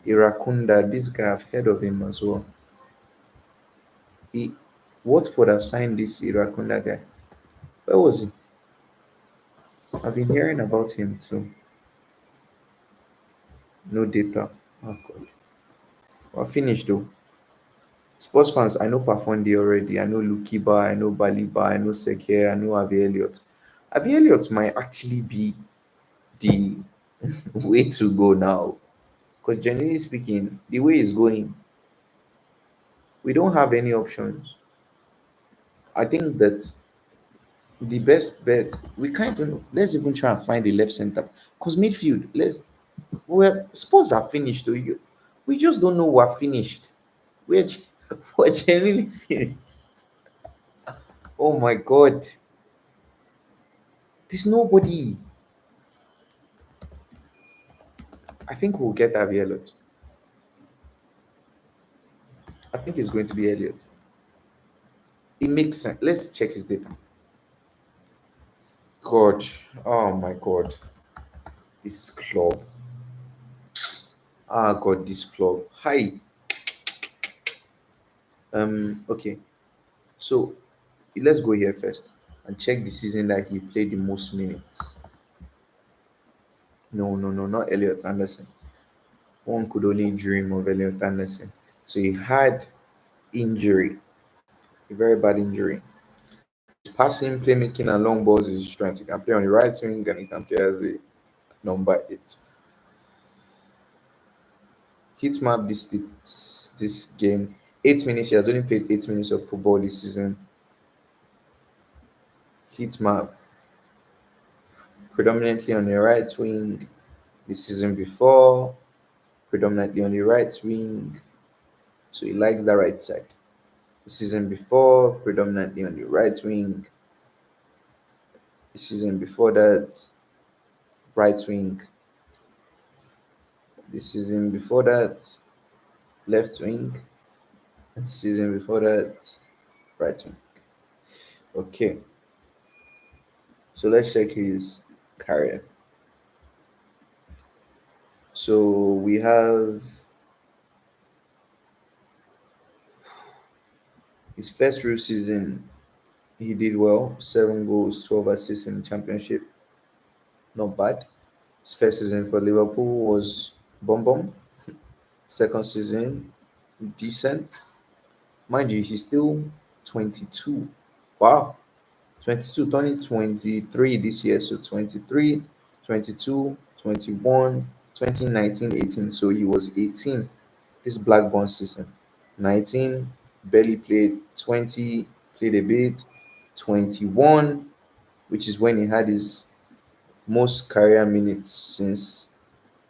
Irakunda, this guy, I've heard of him as well. He Watford have signed this Irakunda guy. Where was he? I've been hearing about him too. No data. Oh god. Well, finished though. Sports fans, I know Pafondi already. I know Lukiba, I know Baliba, I know Seke, I know Avi Elliott. Avi Elliott might actually be the way to go now. Because generally speaking, the way it's going, we don't have any options. I think that the best bet, we can't even, let's even try and find the left center. Because midfield, well, Spurs are finished. Though. We just don't know we're finished. We're, we're genuinely finished. Oh my God. There's nobody. I think we'll get Avi Elliott. I think it's going to be Elliott. It makes sense. Let's check his data. God. Oh my God. This club. Ah, God, this club. Hi. Okay. So let's go here first and check the season that he played the most minutes. No, no, no, not Elliot Anderson. One could only dream of Elliot Anderson. So he had injury, a very bad injury. His passing, playmaking, and long balls is his strength. He can play on the right wing and he can play as a number 8. Hit map this game. 8 minutes. He has only played 8 minutes of football this season. Hit map predominantly on the right wing the season before, predominantly on the right wing. So he likes the right side. The season before, predominantly on the right wing. The season before that, right wing. The season before that, left wing. And the season before that, Brighton. Okay, so let's check his career. So we have his first real season. He did well, 7 goals, 12 assists in the championship. Not bad. His first season for Liverpool was bomb bomb. Second season, decent. Mind you, he's still 22. Wow. 22, turning 23 this year. So 23, 22, 21, 2019, 18. So he was 18 this Blackburn season. 19, barely played. 20, played a bit. 21, which is when he had his most career minutes since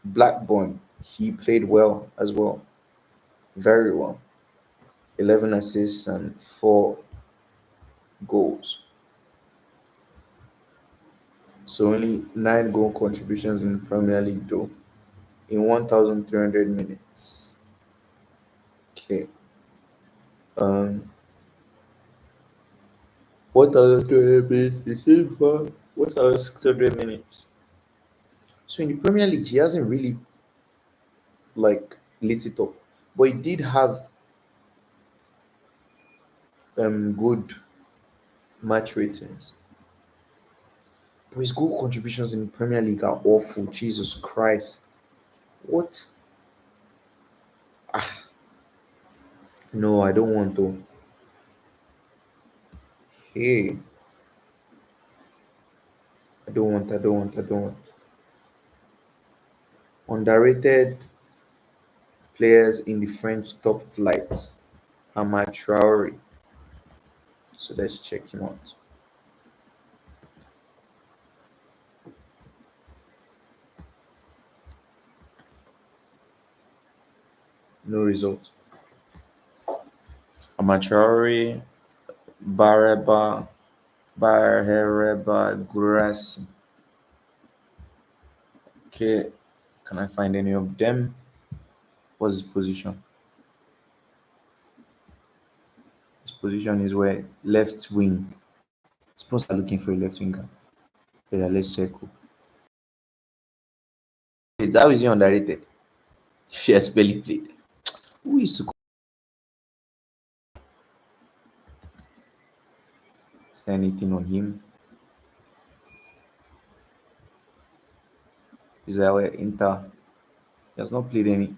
Blackburn. He played well as well, very well. 11 assists and 4 goals. So only 9 goal contributions in Premier League though in 1,300 minutes. Okay. Um, 1,200 minutes. He played for 1,600 minutes. So in the Premier League, he hasn't really like lit it up, but he did have good match ratings. But his goal contributions in the Premier League are awful. Jesus Christ. What? Ah, no, I don't want to. Hey, I don't want. Underrated players in the French top flight. Hamad Traore. So let's check him out. No result. Hamad Traore, Bareba, Barhereba, Gurasi. Okay, can I find any of them? What's his position? His position is where left wing. Spurs are looking for a left winger. Yeah, let's check. Is that is he underrated? He has barely played. Who is to say anything on him? Is that where Inter? He has not played any.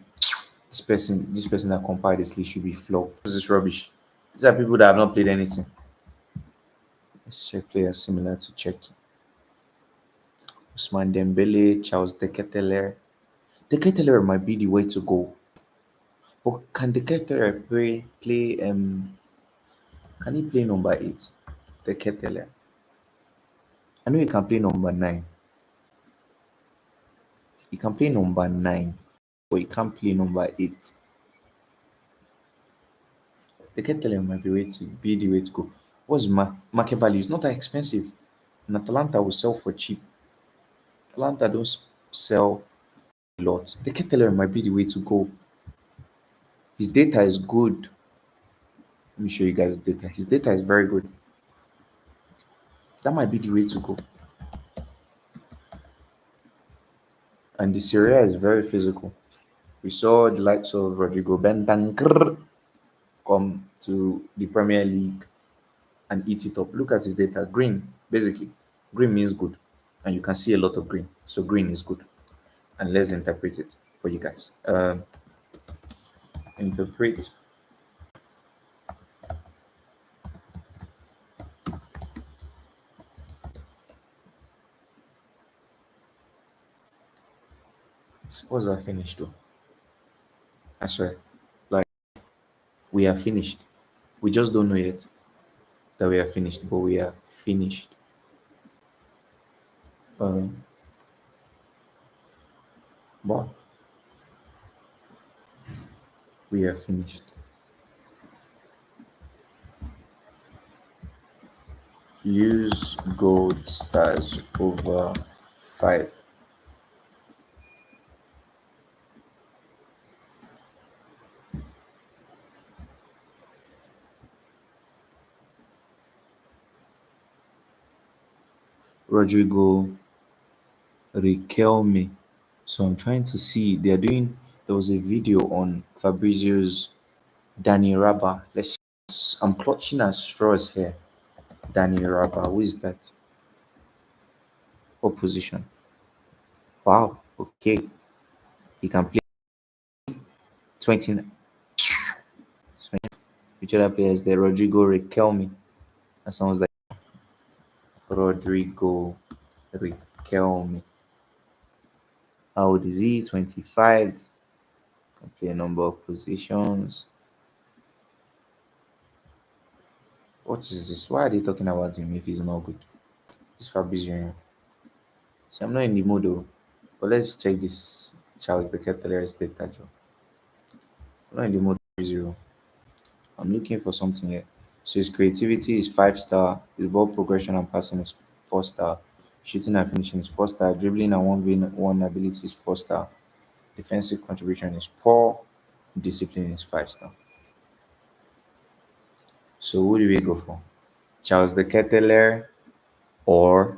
This person that compiled this list should be flawed. This is rubbish. These are people that have not played anything. Let's check players similar to Czech. Usman Dembele, Charles De Ketelaere. De Ketelaere might be the way to go. But can De Ketelaere play can he play number 8? De Ketelaere. I know he can play number 9. He can play number 9, but he can't play number 8. The Kettle might be the way to go. What's market value? It's not that expensive. And Atalanta will sell for cheap. Atalanta don't sell a lot. The Kettle might be the way to go. His data is good. Let me show you guys the data. His data is very good. That might be the way to go. And the Serie A is very physical. We saw the likes of Rodrygo Bentancur come to the Premier League and eat it up. Look at his data. Green, basically. Green means good. And you can see a lot of green. So green is good. And let's interpret it for you guys. Interpret. Suppose I finished though. I swear. Like we are finished. We just don't know yet that we are finished, but we are finished. Um, but we are finished. Use gold stars over 5. Rodrygo, Riquelme. So I'm trying to see. There was a video on Fabrizio's Danny Rabba. I'm clutching at straws here. Danny Rabba. Who is that? Opposition. Wow. Okay. He can play 20. Which other players there? Rodrigo Riquelme. That sounds like Rodrigo Riquelme. How old is he? 25. Can play a number of positions. What is this? Why are they talking about him if he's not good? This Fabrizio. See, I'm not in the mood though. But let's check this Charles the Kettler state job. I'm not in the mood for zero. I'm looking for something here. So his creativity is 5 star, his ball progression and passing is 4 star, shooting and finishing is 4 star, dribbling and 1v1 ability is 4 star, defensive contribution is poor, discipline is 5 star. So who do we go for? Charles the Kettler or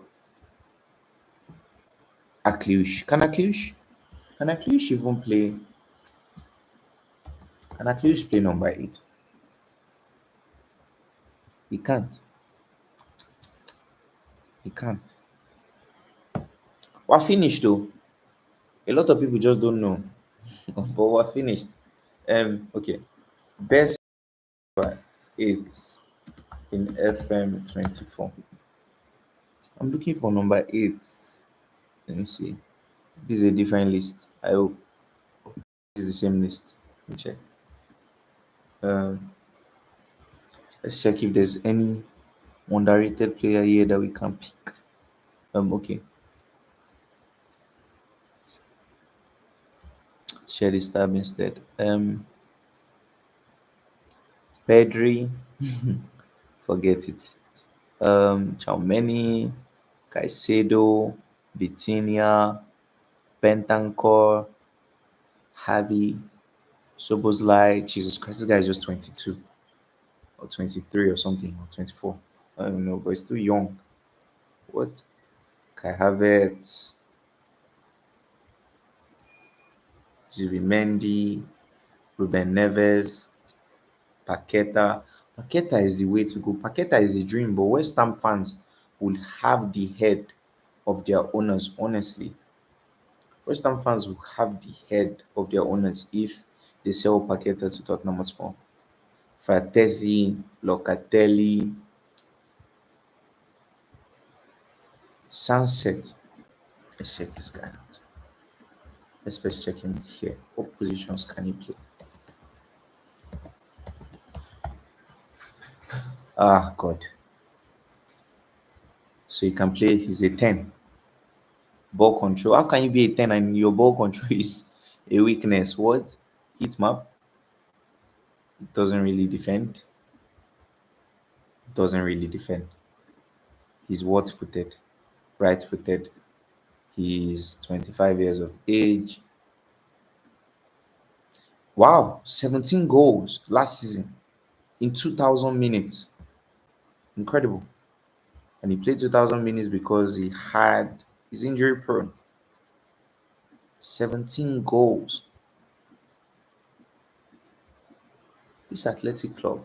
Akliush? Can Akliush even play? Can Akliush play number 8? He can't. He can't. We're finished though. A lot of people just don't know. But we're finished. Okay. Best by 8 in FM 24. I'm looking for number 8. Let me see. This is a different list. I hope it's the same list. Let me check. Um, let's check if there's any underrated player here that we can pick. Okay. Share this tab instead. Pedri, forget it. Chaumeni, Caicedo, Vitinha, Bentancur, Javi, Soboslai. Jesus Christ, this guy is just 22 or 23 or something, or 24. I don't know, but he's still young. What? Kai Havertz, Zubimendi, Ruben Neves, Paqueta. Paqueta is the way to go. Paqueta is the dream, but West Ham fans will have the head of their owners, honestly. West Ham fans will have the head of their owners if they sell Paqueta to Tottenham Hotspur. Fratesi, Locatelli, Sunset. Let's check this guy out. Let's first check him here. What positions can he play? Ah, God. So he can play, he's a 10. Ball control. How can you be a 10 and your ball control is a weakness? What? Heat map. It doesn't really defend. Doesn't really defend. He's what footed? Right footed. He's 25 years of age. Wow, 17 goals last season in 2,000 minutes. Incredible. And he played 2,000 minutes because he's injury prone. 17 goals. This athletic club.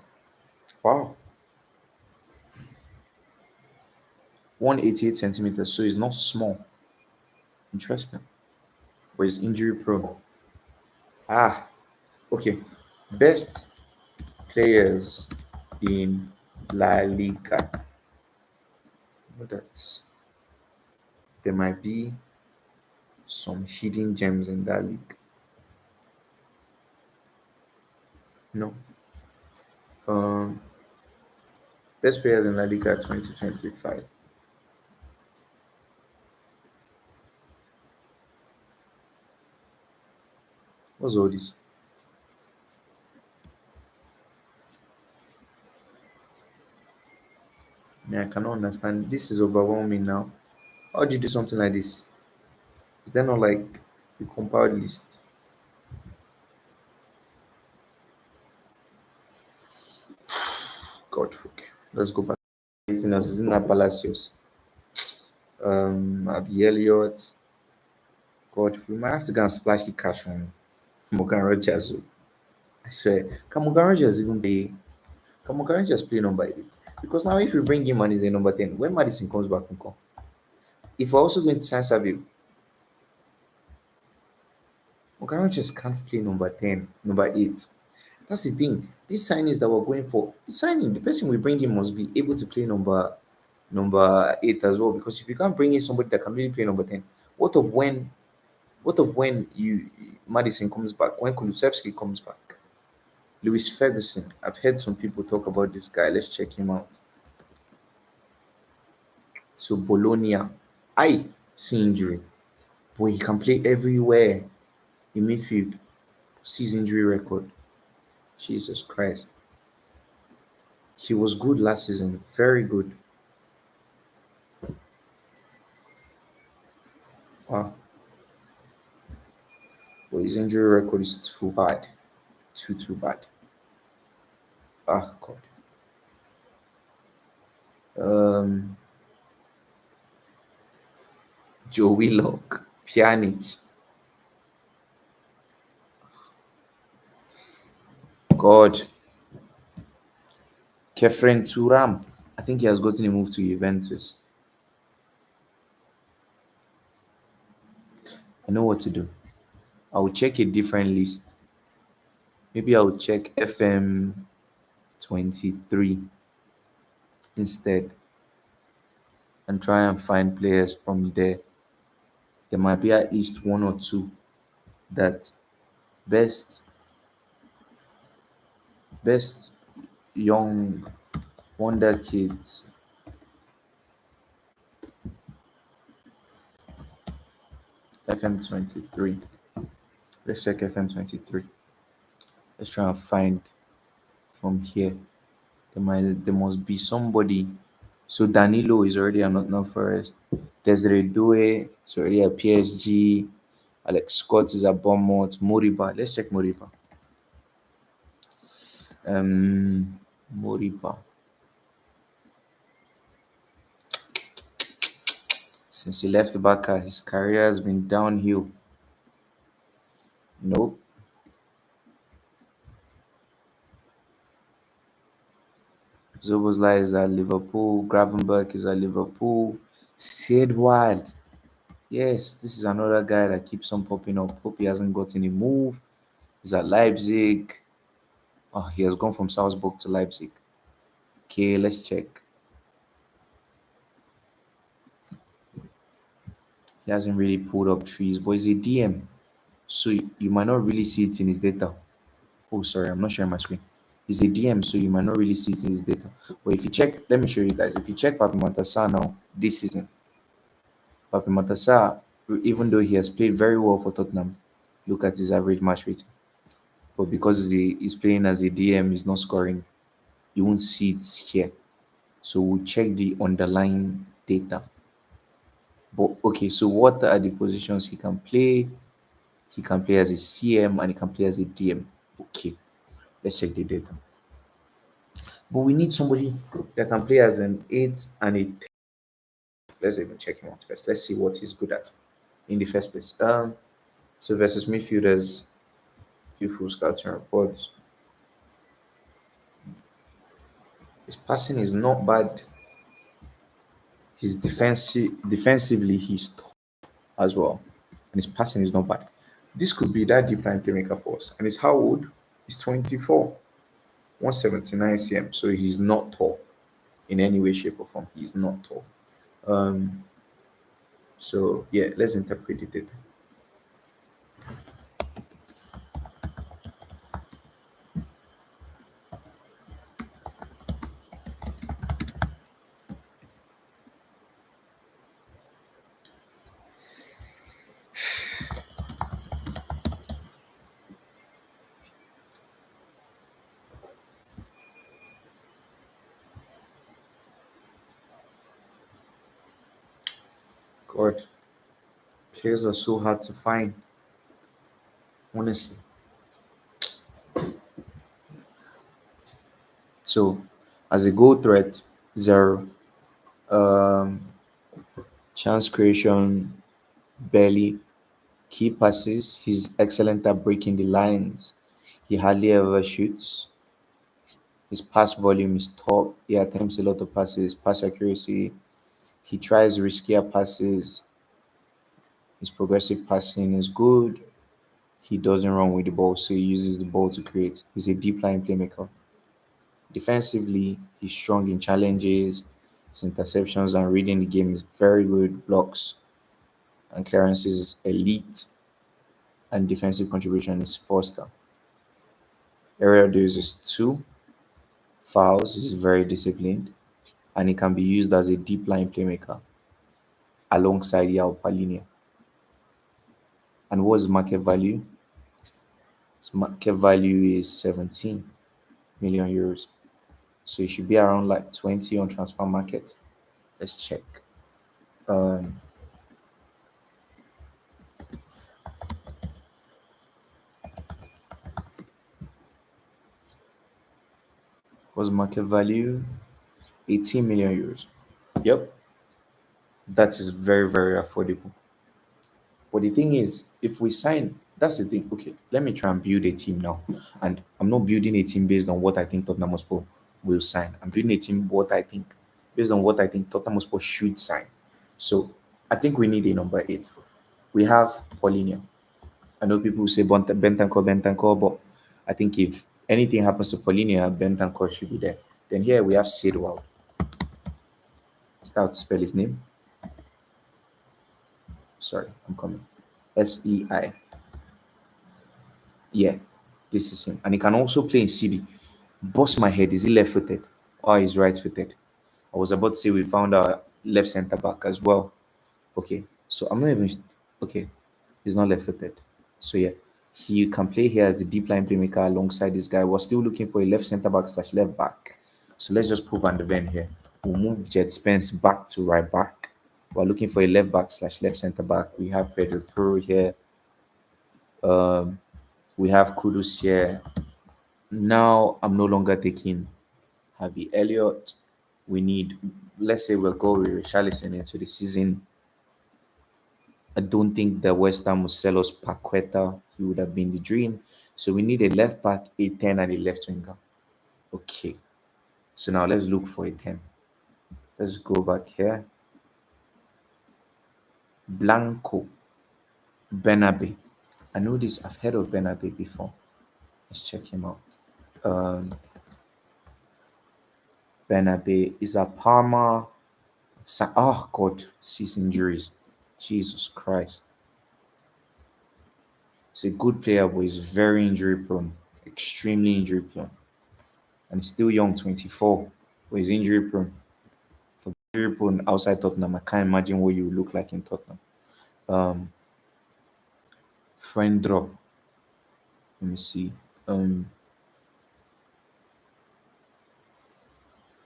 Wow. 188 centimeters. So he's not small. Interesting. But he's injury prone. Ah, okay. Best players in La Liga. That's there might be some hidden gems in that league. No. Um, best players in La Liga 2025. What's all this? I cannot understand. This is overwhelming now. How do you do something like this? Is there not like a compiled list? God, okay. Let's go back. Anything else? Isn't that Palacios? At the Elliott. God, we might have to go and splash the cash on Morgan Rogers. Oh. I swear, can Morgan Rogers even play? Can Morgan Rogers play number 8? Because now if we bring him and he's a number 10, when Madison comes back, we come. If we're also going to sign Savio, Morgan Rogers can't play number 10, number 8. That's the thing. These signings that we're going for, the person we bring in must be able to play number 8 as well. Because if you can't bring in somebody that can really play number 10, what of when you Madison comes back, when Kulusevski comes back? Lewis Ferguson. I've heard some people talk about this guy. Let's check him out. So Bologna. I see injury. But he can play everywhere in midfield. See his injury record. Jesus Christ. He was good last season. Very good. Wow. But his injury record is too bad. Too bad. Ah God. Um Joe Willock. Pjanic. God. Kefren Turam. I think he has gotten a move to Juventus. I know what to do. I will check a different list. Maybe I'll check FM 23 instead and try and find players from there. There might be at least one or two that best best young wonder kids. FM 23. Let's check FM 23. Let's try and find from here. There must be somebody. So Danilo is already at Nottingham Forest. Desiree Doué is already at PSG. Alex Scott is at Bournemouth. Moriba. Let's check Moriba. Um, Moriba. Since he left Barca, his career has been downhill. Nope. Zoboslai is at Liverpool. Gravenberg is at Liverpool. Sedward. Yes, this is another guy that keeps on popping up. Hope he hasn't got any move. He's at Leipzig. Oh, he has gone from Salzburg to Leipzig. Okay, let's check. He hasn't really pulled up trees, but he's a DM. So you might not really see it in his data. Oh, sorry, I'm not sharing my screen. He's a DM, so you might not really see it in his data. But if you check, let me show you guys. If you check Papi Matassa now, this season, Papi Matassa, even though he has played very well for Tottenham, look at his average match rating. But because he's playing as a DM, he's not scoring. You won't see it here. So we'll check the underlying data. But okay, so what are the positions he can play? He can play as a CM and he can play as a DM. Okay, let's check the data. But we need somebody that can play as an 8 and a 10. Let's even check him out first. Let's see what he's good at in the first place. So versus midfielders, few full scouting reports. His passing is not bad. His defensively, he's top as well. And his passing is not bad. This could be that deep line playmaker for us. And he's how old? He's 24, 179 cm. So he's not tall in any way, shape, or form. He's not tall. So yeah, let's interpret the data. God, players are so hard to find. Honestly. So as a goal threat, 0. Um, Chance creation, barely. Key passes, he's excellent at breaking the lines. He hardly ever shoots. His pass volume is top. He attempts a lot of passes. Pass accuracy, he tries riskier passes. His progressive passing is good. He doesn't run with the ball, so he uses the ball to create. He's a deep line playmaker. Defensively, he's strong in challenges. His interceptions and reading the game is very good. Blocks and clearances is elite, and defensive contribution is foster. Area duels is two. Fouls is very disciplined, and he can be used as a deep line playmaker alongside Yao Palinia. And what's market value? His market value is 17 million euros. So it should be around like 20 on transfer market. Let's check. Um, what's market value? 18 million euros. Yep, that is very, very affordable. But the thing is, if we sign, that's the thing. Okay, let me try and build a team now. And I'm not building a team based on what I think Tottenham Hotspur will sign. I'm building a team based on what I think Tottenham Hotspur should sign. So I think we need a number eight. We have Paulinho. I know people say Bentancur, but I think if anything happens to Paulinho, Bentancur should be there. Then here we have Sidwell. Is that how to spell his name? Sorry, I'm coming. SEI. Yeah, this is him. And he can also play in CB. Bust my head. Is he left footed? Or he's right footed? I was about to say we found our left centre back as well. Okay, so I'm not even. Okay, he's not left footed. So yeah, he can play here as the deep line playmaker alongside this guy. We're still looking for a left centre back slash left back. So let's just prove Van de Ven here. We'll move Jet Spence back to right back. We're looking for a left back slash left centre back. We have Pedro Pro here. Um, we have Kudus here. Now I'm no longer taking Harvey Elliott. We need, let's say, we'll go with Richarlison into the season. I don't think that West Ham will sell us Paqueta. He would have been the dream. So we need a left back, a 10, and a left winger. Okay. So now let's look for a 10. Let's go back here. Blanco. Benabe. I know this. I've heard of Benabe before. Let's check him out. Um, Benabe is a Parma. Oh, God. Sees injuries. Jesus Christ. He's a good player, but he's very injury prone. Extremely injury prone. And he's still young, 24. But he's injury prone. For injury prone outside Tottenham, I can't imagine what you look like in Tottenham. Um, Friend drop. Let me see. Um,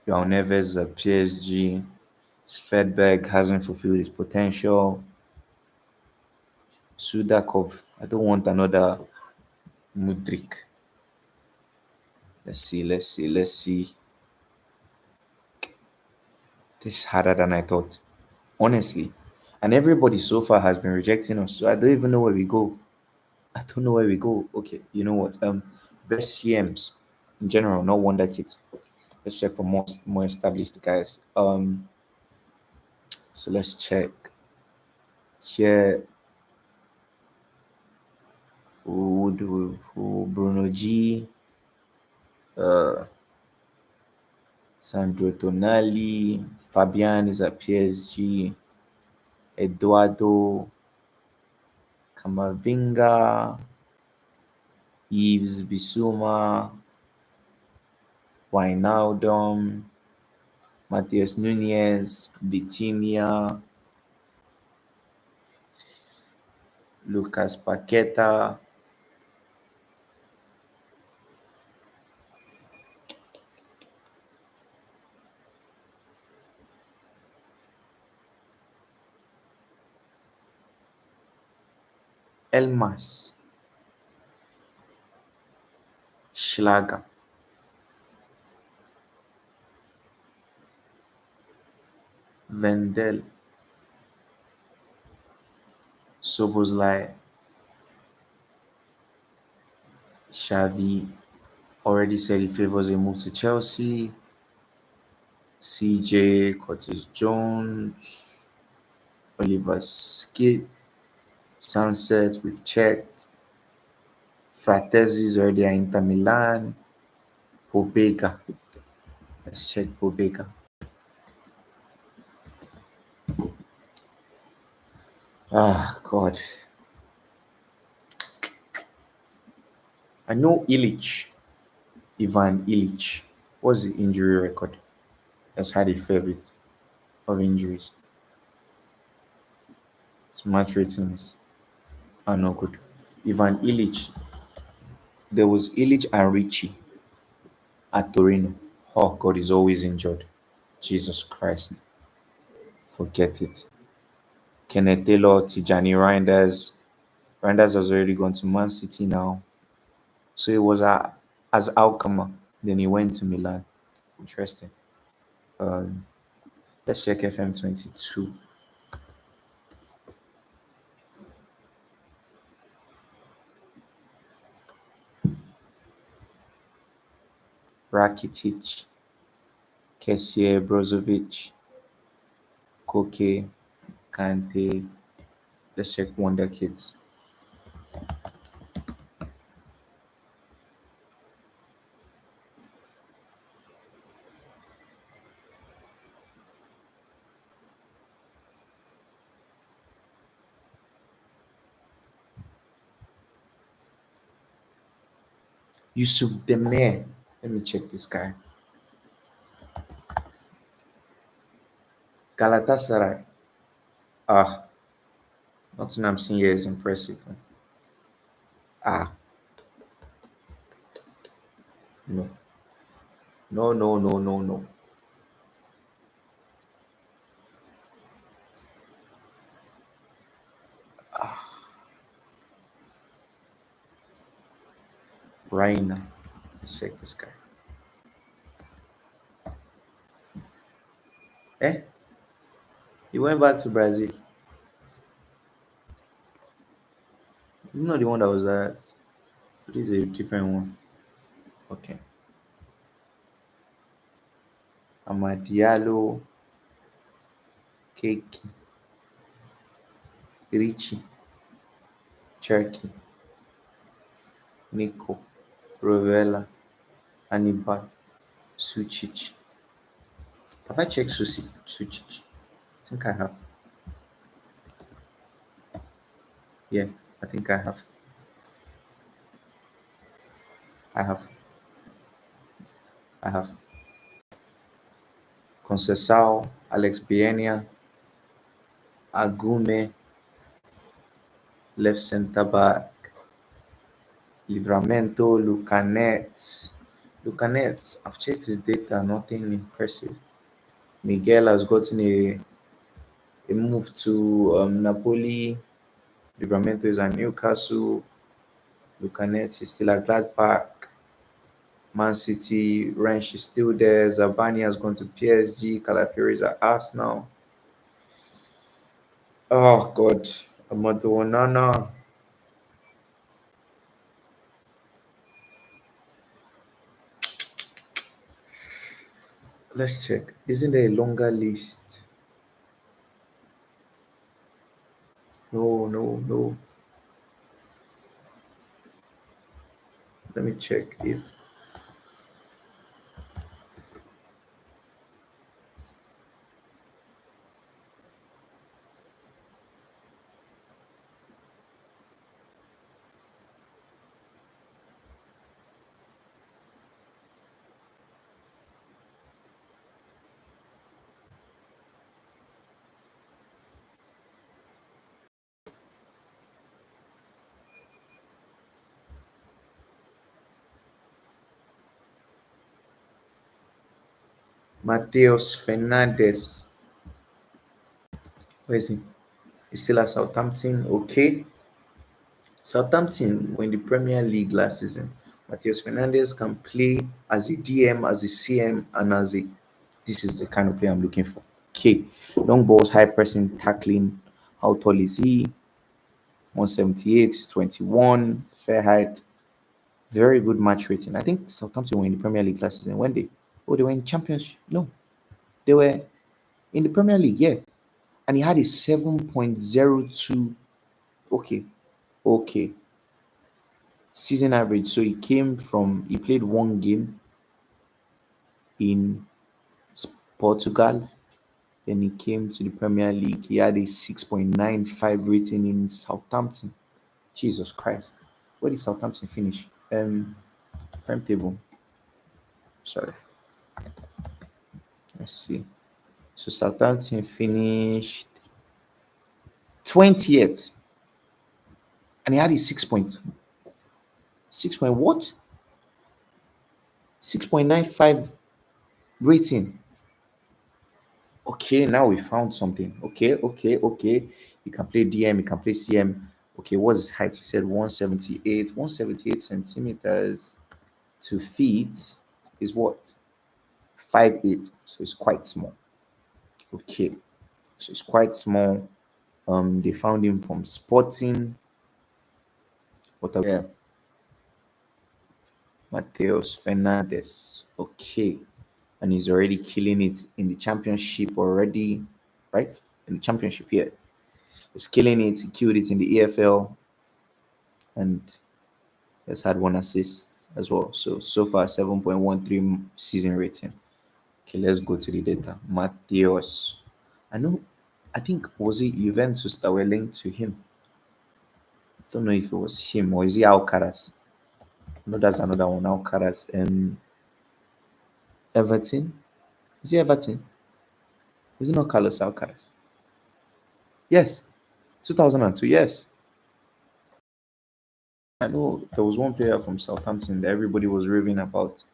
João Neves at PSG. Svedberg hasn't fulfilled his potential. Sudakov. I don't want another Mudrik. Let's see. This is harder than I thought. Honestly. And everybody so far has been rejecting us. So I don't even know where we go. I don't know where we go. Okay, you know what? Best CMs in general, not Wonder Kids. Let's check for more established guys. So let's check here. Who Bruno G, uh, Sandro Tonali, Fabian is at PSG, Eduardo Camavinga, Yves Bissouma, Wijnaldum, Matheus Nunes, Vitinha, Lucas Paqueta, Elmas, Schlager, Vendel, Sobozlai, Xavi already said he favors a move to Chelsea. CJ, Curtis Jones, Oliver Skip, Sunset, we've checked. Fratesi is already at Inter Milan. Pobega. Let's check Pobega. Ah, God. I know Illich. Ivan Illich. What's the injury record? Has had a fair bit of injuries. His match ratings are not good. Ivan Illich. There was Illich and Ricci at Torino. Oh, God, he's always injured. Jesus Christ. Forget it. Kenneth Taylor, Tijani Reinders. Reinders has already gone to Man City now. So it was as Alkmaar. Then he went to Milan. Interesting. Um, let's check FM22. Rakitic, Kessie, Brozovic, Koke, Kante. Let's check Wonder Kids. Yusuf Demir. Let me check this guy. Galatasaray. Ah, nothing I'm seeing here is impressive. Ah, no. No, no, no, no, no. Raina. Let's check this guy. Eh? He went back to Brazil. He's not the one that was at. This is a different one. Okay. Amadialo, Cake, Richie, Cherky, Nico, Rovella, Hannibal, Sucic. Have I checked Sucic? I think I have. Yeah, I think I have. I have. I have. Concesao, Alex Bienia, Agume, left centre back, Livramento, Lucanet. Lucanet, I've checked his data, nothing impressive. Miguel has gotten a move to Napoli. Livramento is at Newcastle. Lucanet is still at Gladbach. Man City, Rensch is still there. Zabani has gone to PSG. Calafiori is at Arsenal. Oh, God. Amadou Onana. Let's check. Isn't there a longer list? No, no, no. Let me check if Mateus Fernandes. Where is he? He's still at Southampton. Okay. Southampton were in the Premier League last season. Mateus Fernandes can play as a DM, as a CM, and as a. This is the kind of player I'm looking for. Okay. Long balls, high pressing, tackling. How tall is he? 178 is 21. Fair height. Very good match rating. I think Southampton were in the Premier League last season. When they? Oh, they were in Championship. No, they were in the Premier League. Yeah, and he had a 7.02. Okay, okay. Season average. So he played one game in Portugal. Then he came to the Premier League. He had a 6.95 rating in Southampton. Jesus Christ. Where did Southampton finish? Prem table. Sorry. Let's see. So Southampton finished 20th. And he had a 6 point what? 6.95 rating. Okay, now we found something. Okay. He can play DM, he can play CM. Okay, what's his height? You said 178 centimeters to feet is what? 5'8". So it's quite small. Okay, so it's quite small. They found him from Sporting. Yeah, Mateus Fernandes. Okay, and he's already killing it in the championship already, right? In the championship here, he's killing it. He killed it in the EFL, and has had one assist as well. So far 7.13 season rating. Okay, let's go to the data. Mateus. I think was it Juventus that were linked to him. Don't know if it was him or is it Alcaraz. No, that's another one. Alcaraz. Everton. Is it Everton? Is it not Carlos Alcaraz? Yes. 2002. Yes. I know there was one player from Southampton that everybody was raving about.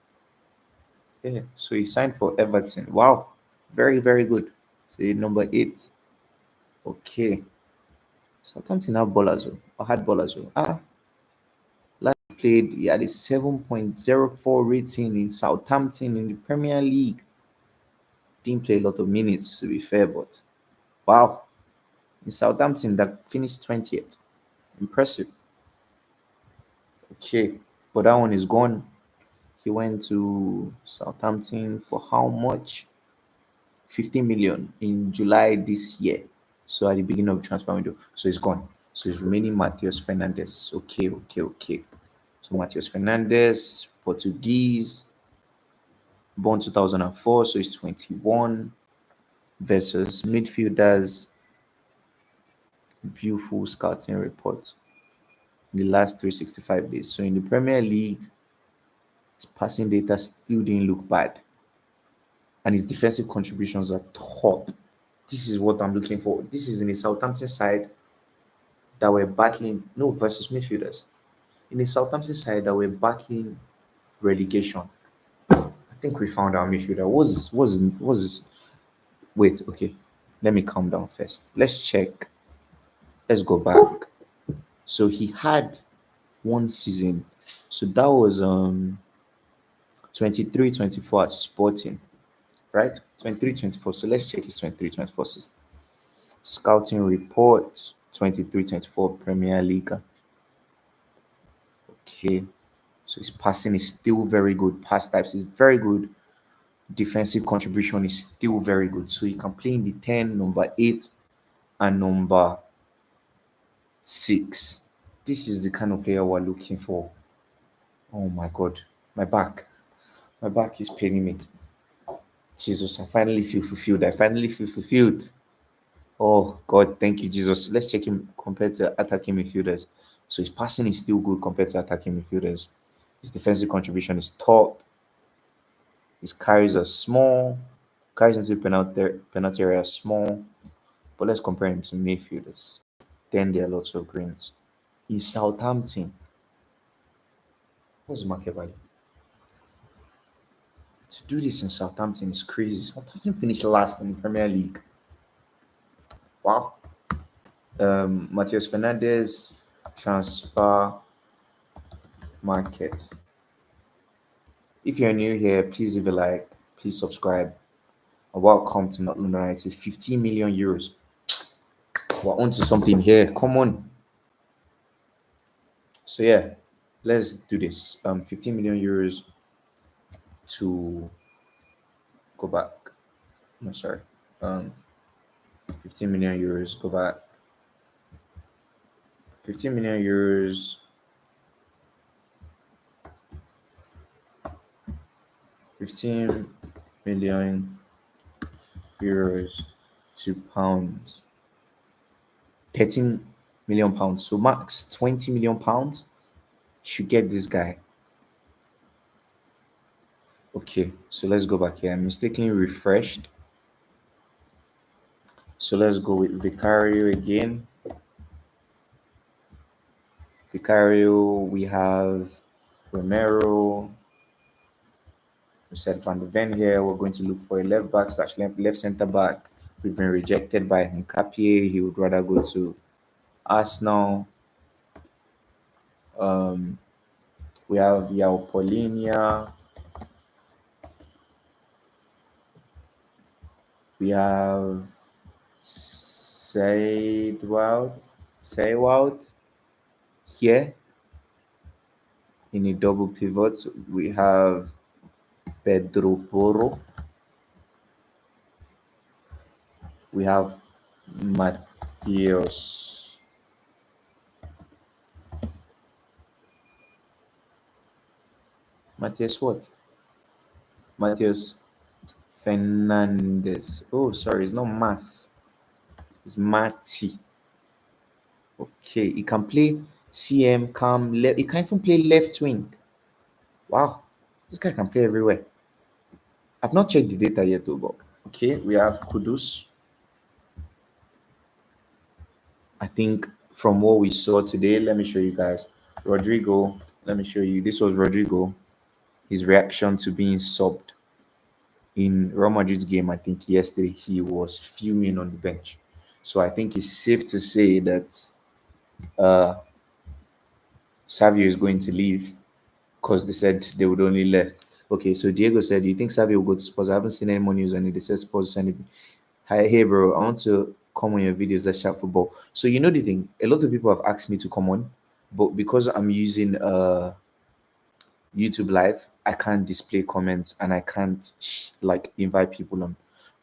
Yeah. So he signed for Everton. Wow. Very, very good. So number 8. Okay. Southampton have ballers. Or had ballers. Last played, he had a 7.04 rating in Southampton in the Premier League. Didn't play a lot of minutes to be fair, but wow. In Southampton that finished 20th. Impressive. Okay. But that one is gone. He went to Southampton for how much? 15 million in July this year. So at the beginning of the transfer window. So it's gone. So it's remaining Mateus Fernandes. Okay. So Mateus Fernandes, Portuguese, born 2004, so he's 21, versus midfielders. View full scouting report in the last 365 days. So in the Premier League, his passing data still didn't look bad, and his defensive contributions are top. This is what I'm looking for. This is in the Southampton side that were battling versus midfielders. In the Southampton side that were battling relegation. I think we found our midfielder. What's this? Wait, okay. Let me calm down first. Let's check. Let's go back. So he had one season. So that was 23-24 at Sporting, right? 23-24. So let's check his 23-24 season. Scouting report 23-24 Premier League. Okay. So his passing is still very good. Pass types is very good. Defensive contribution is still very good. So he can play in the 10, number 8, and number 6. This is the kind of player we're looking for. Oh my god. My back. My back is paining me. Jesus, I finally feel fulfilled. Oh God, thank you, Jesus. Let's check him compared to attacking midfielders. So his passing is still good compared to attacking midfielders. His defensive contribution is top. His carries are small. Carries into penalty area are small. But let's compare him to midfielders. Then there are lots of greens. In Southampton, what's the market value? To do this in Southampton is crazy. Southampton finished last in the Premier League. Wow. Mateus Fernandes transfer market. If you're new here, please leave a like, please subscribe. And welcome to Not Lunar. It is 15 million euros. We're onto something here. Come on. So yeah, let's do this. 15 million euros to go back. No, sorry. Um, 15 million euros go back. 15 million euros. 15 million euros to pounds. 13 million pounds. So max 20 million pounds should get this guy. Okay, so let's go back here. I mistakenly refreshed. So let's go with Vicario again. Vicario, we have Romero. We said Van de Ven here. We're going to look for a left back slash left centre back. We've been rejected by Hincapié. He would rather go to Arsenal. Um, we have Yao Polinia. We have Saywald here in a double pivot. We have Pedro Porro. We have Matheus. Matheus what? Matheus Fernandez. Oh, sorry, it's not math. It's Matty. Okay, he can play CM, cam, left. He can even play left wing. Wow, this guy can play everywhere. I've not checked the data yet, though. But okay, we have Kudus. I think from what we saw today, let me show you guys. Rodrygo, let me show you. This was Rodrygo. His reaction to being subbed in Real Madrid's game. I think yesterday he was fuming on the bench. So I think it's safe to say that Savio is going to leave because they said they would only left. Okay, so Diego said, "Do you think Savio will go to Spurs?" I haven't seen any more news on it. They said Spurs send it. Hi, hey, bro. I want to come on your videos. Let's chat football. So you know the thing. A lot of people have asked me to come on, but because I'm using YouTube Live, I can't display comments and I can't like invite people on.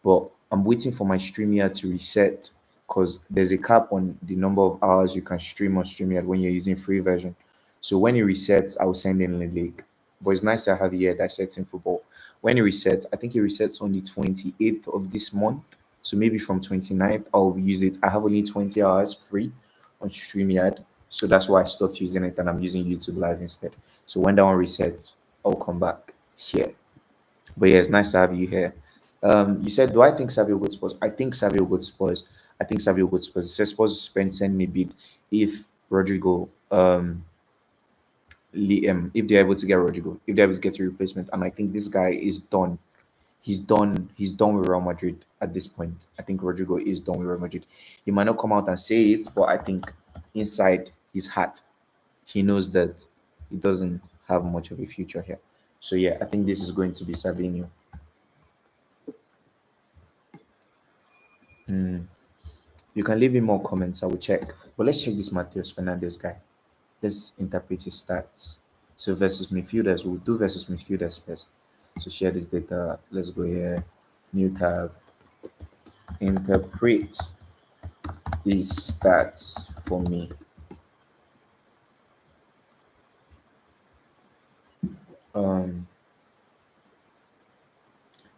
But I'm waiting for my StreamYard to reset because there's a cap on the number of hours you can stream on StreamYard when you're using free version. So when it resets, I'll send in a link. But it's nice to have you here dissecting football. When it resets, I think it resets on the 28th of this month. So maybe from 29th, I'll use it. I have only 20 hours free on StreamYard. So that's why I stopped using it and I'm using YouTube Live instead. So when that one resets, I'll come back here. But yeah, it's nice to have you here. You said, do I think Savio will go to Spurs? I think Savio will go to Spurs. I think Savio will go to Spurs. It says Spurs send me bid if Rodrygo, if they're able to get Rodrygo, if they're able to get a replacement. And I think this guy is done. He's done. He's done with Real Madrid at this point. I think Rodrygo is done with Real Madrid. He might not come out and say it, but I think inside his heart, he knows that he doesn't have much of a future here. So yeah, I think this is going to be Savinho. You can leave me more comments. I will check. But let's check this Mateus Fernandez guy. Let's interpret his stats. So versus midfielders, we'll do versus midfielders first. So share this data. Let's go here. New tab. Interpret these stats for me.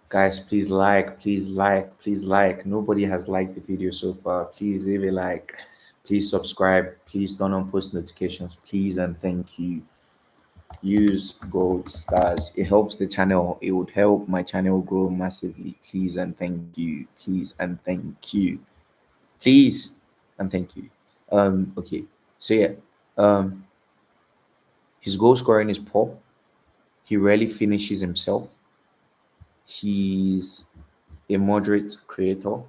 Guys, please like. Nobody has liked the video so far. Please leave a like. Please subscribe. Please turn on post notifications. Please and thank you. Use gold stars. It helps the channel. It would help my channel grow massively. Please and thank you. Please and thank you. Please and thank you. Okay. So yeah. His goal scoring is poor. He rarely finishes himself. He's a moderate creator.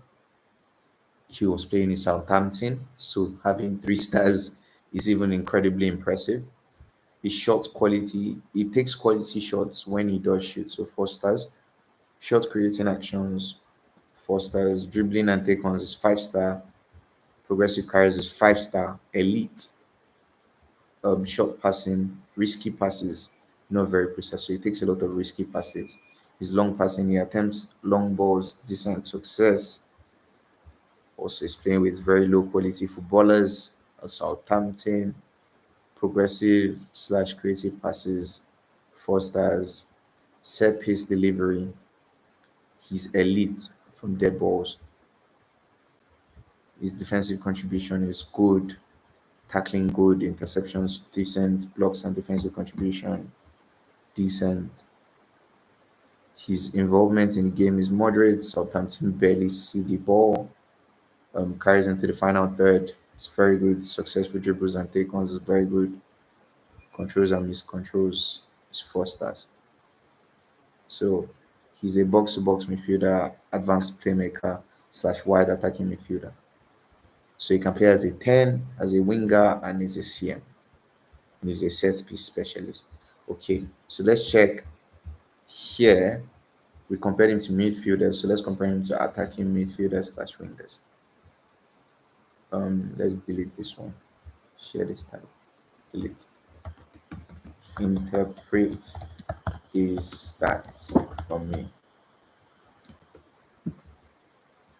He was playing in Southampton, so having 3 stars is even incredibly impressive. His shot quality, he takes quality shots when he does shoot, so 4 stars. Shot creating actions, 4 stars. Dribbling and take-ons is 5 star. Progressive carries is 5 star. Elite. short passing, risky passes, not very precise. So he takes a lot of risky passes. His long passing, he attempts long balls, decent success. Also, he's playing with very low quality footballers. Southampton, progressive slash creative passes, 4 stars, set piece delivery. He's elite from dead balls. His defensive contribution is good, tackling good, interceptions decent, blocks and defensive contribution decent. His involvement in the game is moderate. Southampton barely see the ball. Carries into the final third. It's very good. Successful dribbles and take-ons is very good. Controls and miscontrols is 4 stars. So he's a box-to-box midfielder, advanced playmaker slash wide attacking midfielder. So he can play as a 10, as a winger, and as a CM. And he's a set piece specialist. Okay, so let's check here. We compared him to midfielders, so let's compare him to attacking midfielders slash wingers. Let's delete this one. Share this tab. Delete. Interpret his stats for me.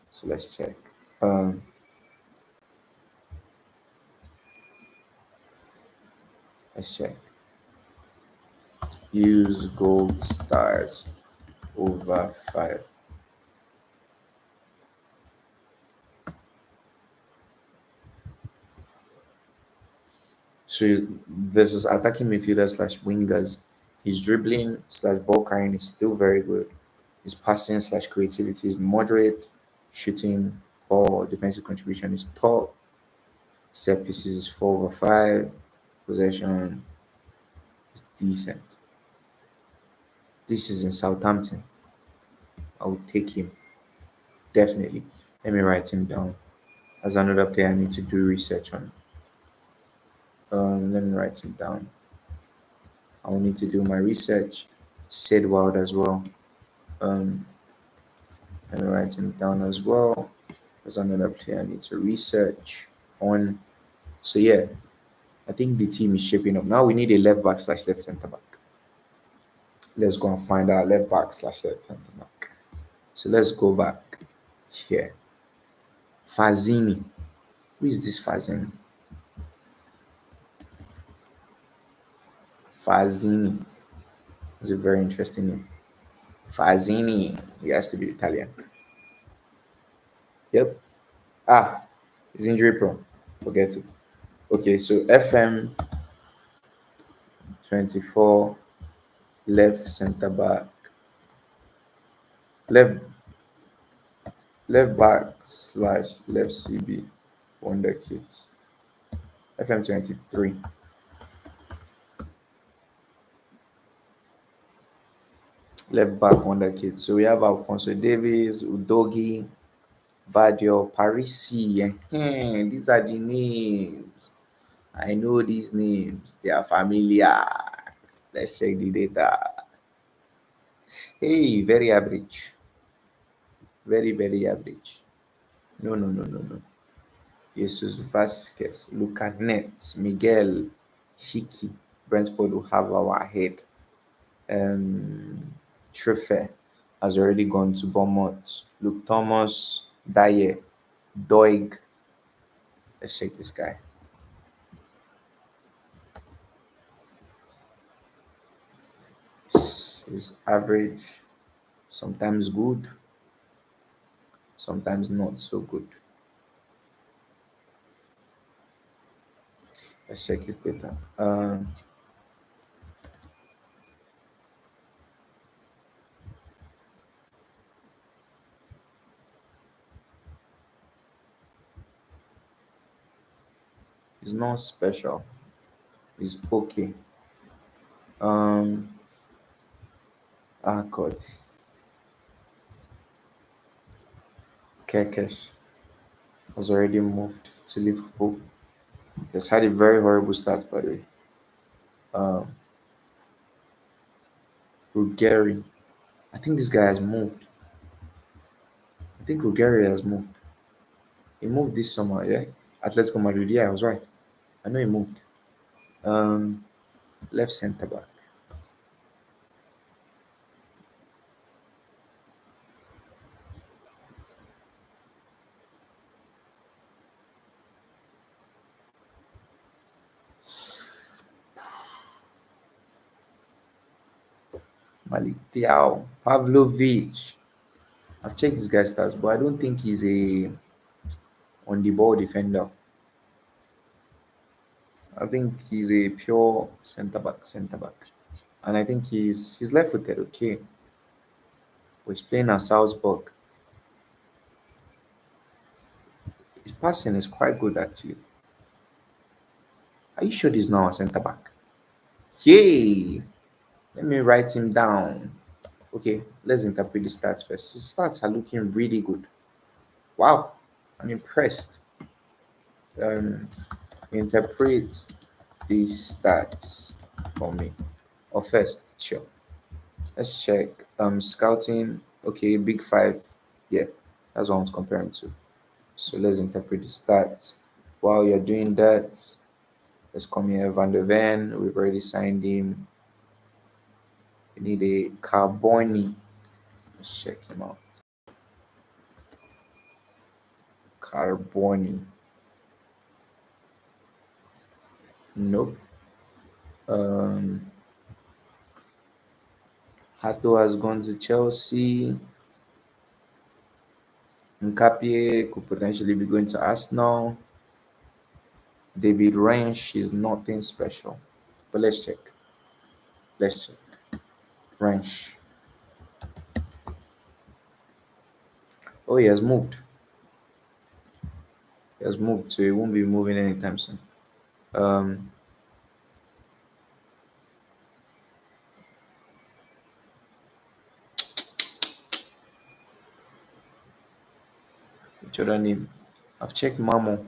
So let's check. Let's check. Use gold stars over 5. So versus attacking midfielders slash wingers, his dribbling slash ball carrying is still very good. His passing slash creativity is moderate. Shooting or defensive contribution is top. Set pieces is 4/5. Possession is decent. This is in Southampton. I would take him definitely. Let me write him down. As another player, I need to do research on. Let me write him down. I will need to do my research. Sid Wild as well. Let me write him down as well. As another player, I need to research on. So yeah, I think the team is shaping up. Now we need a left back slash left centre back. Let's go and find out left back slash left centre back. So let's go back here. Fazini. Who is this Fazini? Fazini. It's a very interesting name. Fazini. He has to be Italian. Yep. Ah, he's injury prone. Forget it. Okay, so FM 24 left centre back. Left left back slash left CB wonder kids. FM 23. Left back wonder kids. So we have Alfonso Davies, Udogi, Badio, Parisi. These are the names. I know these names. They are familiar. Let's check the data. Hey, very average. Very, very average. No, no, no, no, no. Jesus Vasquez, Lucanet, Miguel, Hickey, Brentford will have our head. Trefe has already gone to Bournemouth. Luke Thomas, Dyer, Doig. Let's check this guy. He's average, sometimes good, sometimes not so good. Let's check his data. He's not special. He's okay. God. Kekesh has already moved to Liverpool. He's had a very horrible start, by the way. Ruggieri. I think this guy has moved. I think Ruggieri has moved. He moved this summer, yeah? Atletico Madrid, yeah, I was right. I know he moved. Um, Left centre back. Malik Thiaw, Pavlovic. I've checked this guy's stats, but I don't think he's a on the ball defender. I think he's a pure centre back, centre back, and I think he's left footed. Okay, but he's playing at Salzburg. His passing is quite good actually. Are you sure this is not a centre back? Yay! Let me write him down. Okay, let's interpret the stats first. His stats are looking really good. Wow, I'm impressed. Um, Interpret these stats for me. Or first, sure. Let's check. Scouting. Okay, big five. Yeah, that's what I was comparing to. So let's interpret the stats. While you're doing that, let's come here. Van der Ven. We've already signed him. We need a Carboni. Let's check him out. Carboni. Nope. Um, Hato has gone to Chelsea. Hincapié could potentially be going to Arsenal. David Ranch is nothing special. But let's check. Let's check. Ranch. Oh, he has moved. He has moved, so he won't be moving anytime soon. Um, which other name? I've checked Mamo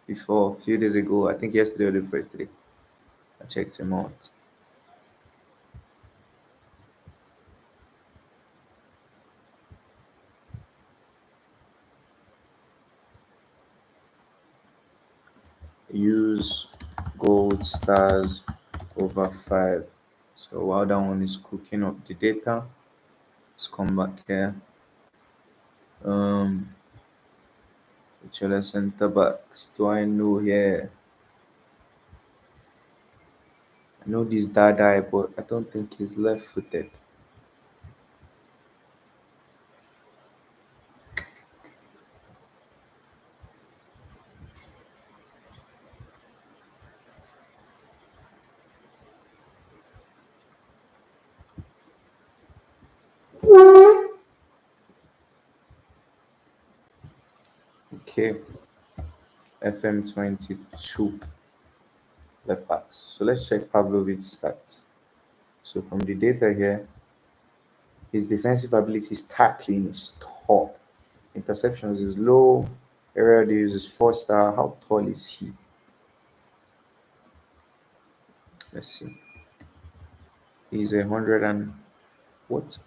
before a few days ago. I think yesterday or the first day. I checked him out. Use gold stars over 5. So while that one is cooking up the data, let's come back here. Um, which other center backs do I know here? I know this Dada, but I don't think he's left footed. Okay, FM22 left backs. So let's check Pavlovic's stats. So from the data here, his defensive ability is tackling is top. Interceptions is low. Area use is 4 star. How tall is he? Let's see. He's 100 and what?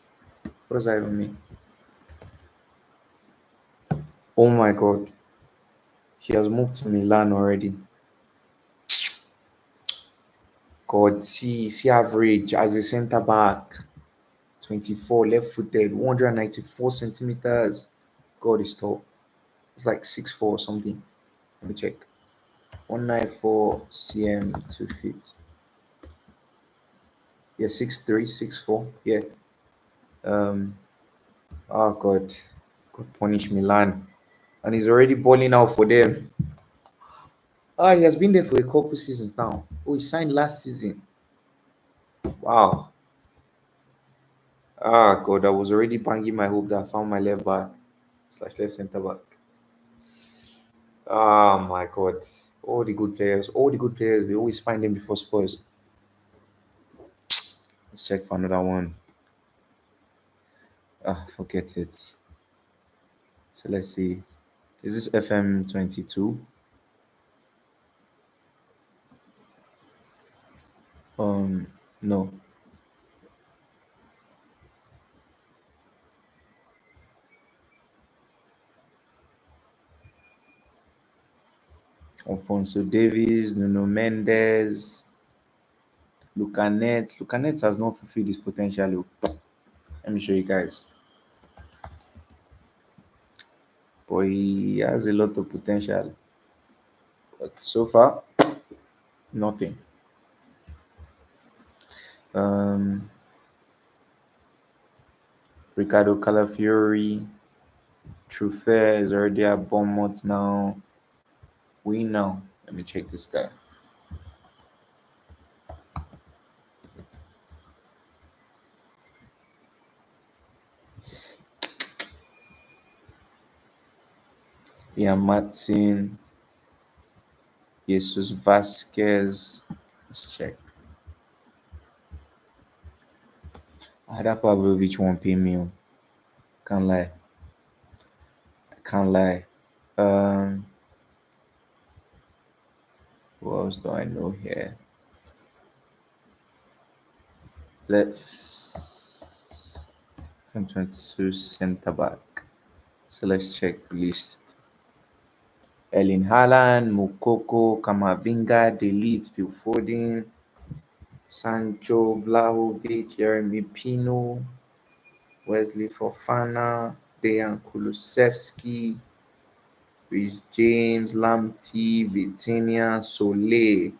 What does that even mean? Oh my god. He has moved to Milan already. God, see average as a centre back. 24, left footed, 194 centimeters. God is tall. It's like 6'4" or something. Let me check. 194 cm 2 feet. Yeah, 6'3", 6'4". Yeah. Um. Oh God. God punish Milan, and he's already balling out for them. Ah, he has been there for a couple seasons now. Oh, he signed last season. Wow. Ah God, I was already banging my hope that I found my left back slash left centre back. Ah my God. All the good players, they always find them before Spurs. Let's check for another one. Ah, forget it. So let's see. Is this FM22? No. Alfonso Davies, Nuno Mendes, Lucanet. Lucanet has not fulfilled his potential. Let me show you guys. But he has a lot of potential. But so far, nothing. Um, Ricardo Calafiori, Truffert is already at Bournemouth now. We know. Let me check this guy. Ian Martin, Jesus Vasquez. Let's check. Ada Pavlovic won't pay me. Can't lie. Can't lie. Um, what else do I know here? Let's from 22 centre back. So let's check list. Erling Haaland, Mukoko, Kamavinga, Delete, Phil Foden, Sancho, Vlahovic, Jeremy Pino, Wesley Fofana, Dejan Kulusevski, Rich James, Lamptey, Vitinha, Soleil.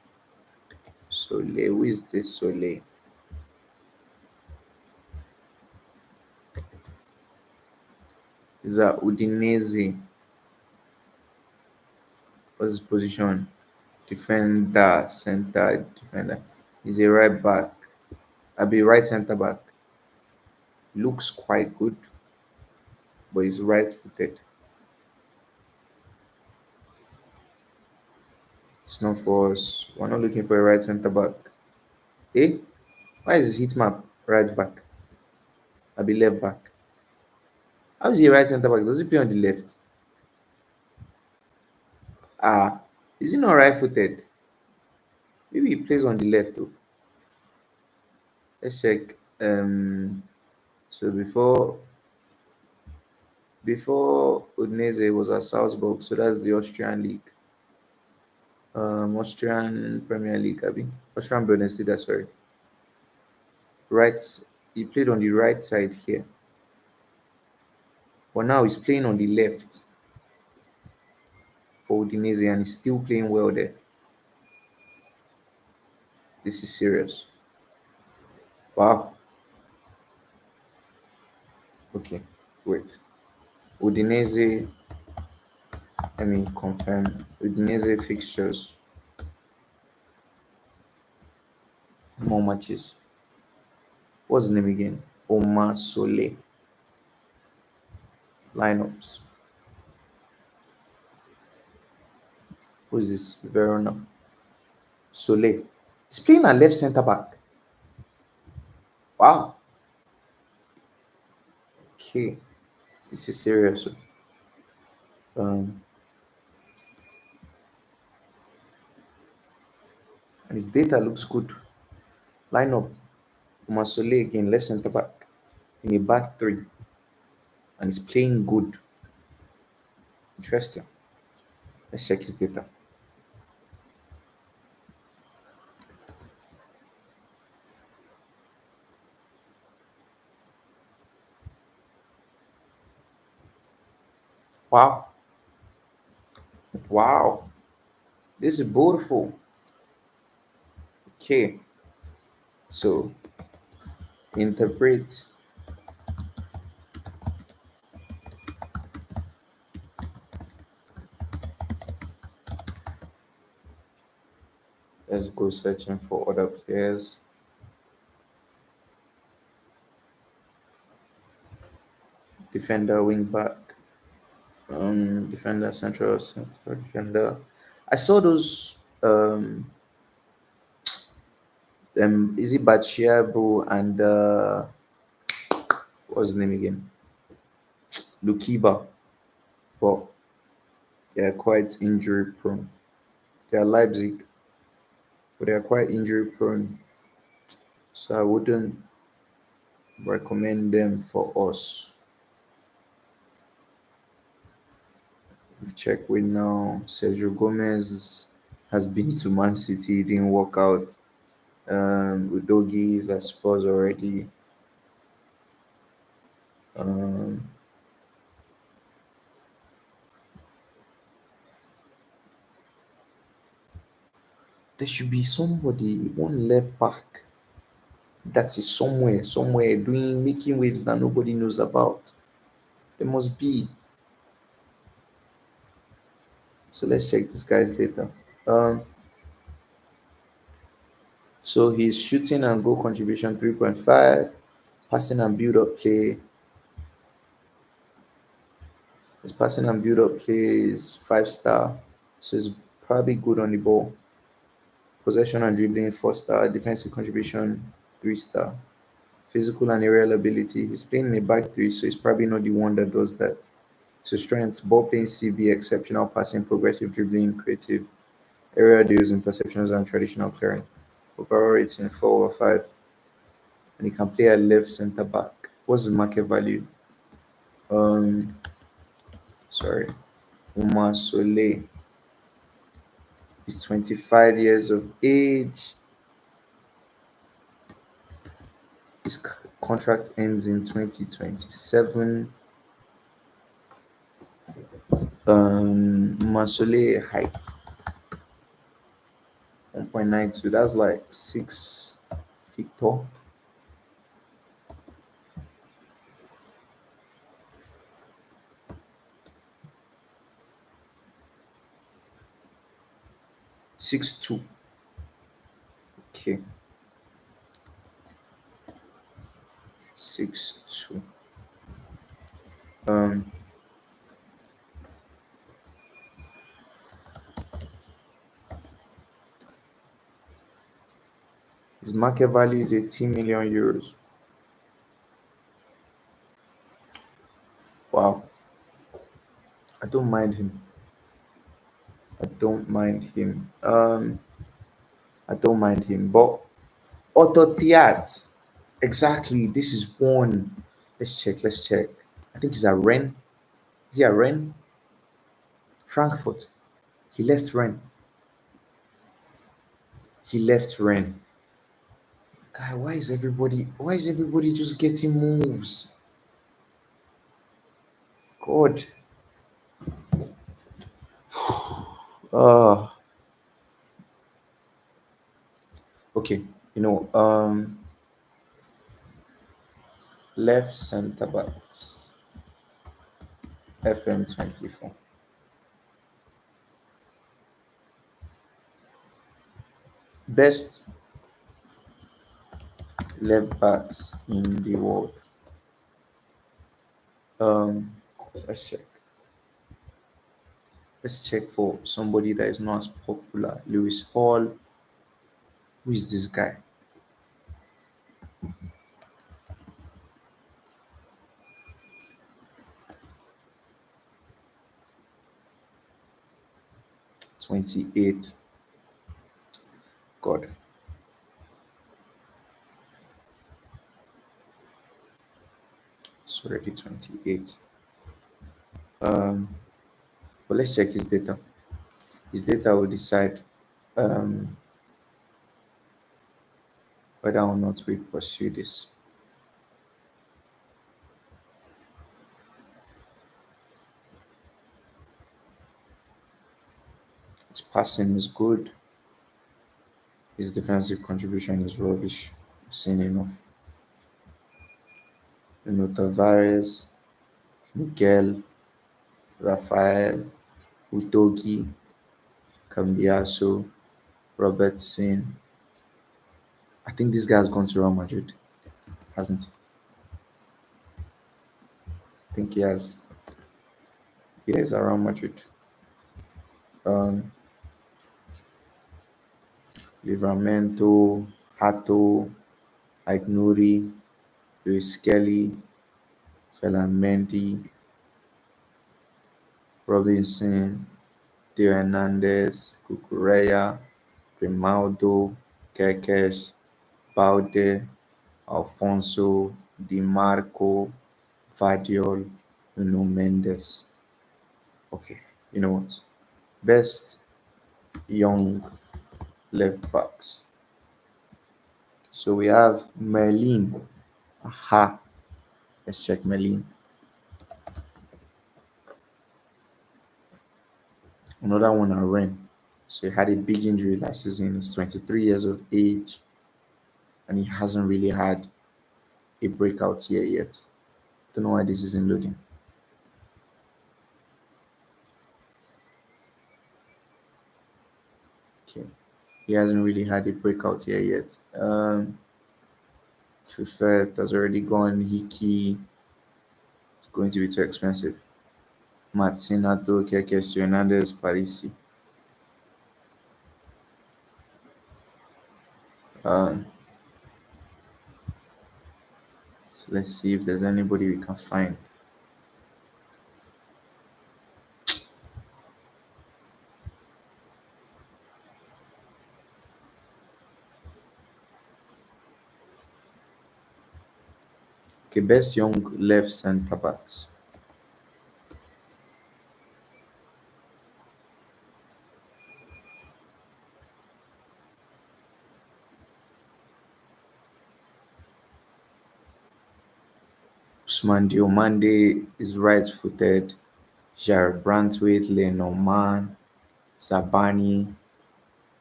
Soleil, who is this Soleil? Is that Udinese? What's his position? Defender, center, defender. He's a right back. I'll be right centre back. Looks quite good, but he's right footed. It's not for us. We're not looking for a right centre back. Eh? Why is his heat map right back? I'll be left back. How is he a right centre back? Does he play on the left? Ah, is he not right footed? Maybe he plays on the left though. Let's check. So before Udinese was at Salzburg, so that's the Austrian league. Austrian Premier League, Austrian Bundesliga, sorry. Right, he played on the right side here, but now he's playing on the left for Udinese, and he's still playing well there. This is serious. Wow. Okay, wait. Udinese. Let me confirm. Udinese fixtures. More matches. What's his name again? Omar Sole. Lineups. Who's this? Verona. Sole. He's playing at left centre back. Wow. Okay. This is serious. Um, and his data looks good. Lineup. Omar Sole again, left centre back. In a back three. And he's playing good. Interesting. Let's check his data. Wow. Wow. This is beautiful. Okay. So interpret. Let's go searching for other players. Defender, wing back, defender, central defender. I saw those. Is it Bachiabu and what's his name again? Lukiba, but they are quite injury prone. They are Leipzig, but they are quite injury prone. So I wouldn't recommend them for us. We've checked with now. Sergio Gomez has been to Man City, didn't work out. Udogi is at Spurs already. Um, there should be somebody, one left back that is somewhere doing making waves that nobody knows about. There must be. So let's check this guy's data. Um, so his shooting and goal contribution 3.5, passing and build up play. His passing and build up play is 5 star. So it's probably good on the ball. Possession and dribbling 4 star. Defensive contribution 3 star. Physical and aerial ability. He's playing in a back three, so he's probably not the one that does that. So strengths, ball playing CB, exceptional passing, progressive dribbling, creative, aerial deals, interceptions, and traditional clearing. Overall rating 4/5, and he can play at left centre back. What's his market value? Um, sorry, Umar Soleil is 25 years of age. His contract ends in 2027. Umar Soleil height 1.92. That's like 6 feet tall. 6'2". Okay, 6'2". Um, his market value is 18 million euros. Wow, I don't mind him. I don't mind him. I don't mind him. But Otto Theat, exactly. This is one. Let's check. Let's check. I think he's at Rennes. Is he at Rennes? Frankfurt. He left Rennes. He left Rennes. Guy, why is everybody just getting moves? God. Uh okay. You know, left center backs. FM 24. Best left backs in the world. Um let's check. Let's check for somebody that is not as popular. Lewis Hall. Who is this guy? 28. God. It's already 28. Um, but let's check his data. His data will decide um, whether or not we pursue this. His passing is good. His defensive contribution is rubbish. I've seen enough. Tavares, Miguel, Rafael, Udogi, Cambiaso, Robertson. I think this guy's gone to Real Madrid, hasn't he? I think he has. He is around Madrid. Um, Livramento, Hato, Aignuri, Luis Kelly, Felamendi, Robinson, Theo Hernandez, Cucurella, Grimaldo, Kekes, Balde, Alfonso, Di Marco, Vadiol, Nuno Mendes. Okay. You know what? Best young left backs. So we have Merlin. Aha. Let's check Merlin. Another one I ran. So he had a big injury last season. He's 23 years of age and he hasn't really had a breakout year yet. Don't know why this isn't loading. Okay. He hasn't really had a breakout year yet. Trufet has already gone. Hickey is going to be too expensive. Martinato, Keke, Hernandez, Parisi. Um, so let's see if there's anybody we can find. Okay, best young left centre backs. Usman Diomande is right footed. Jared Brantwaite, Lenormand, Zabani.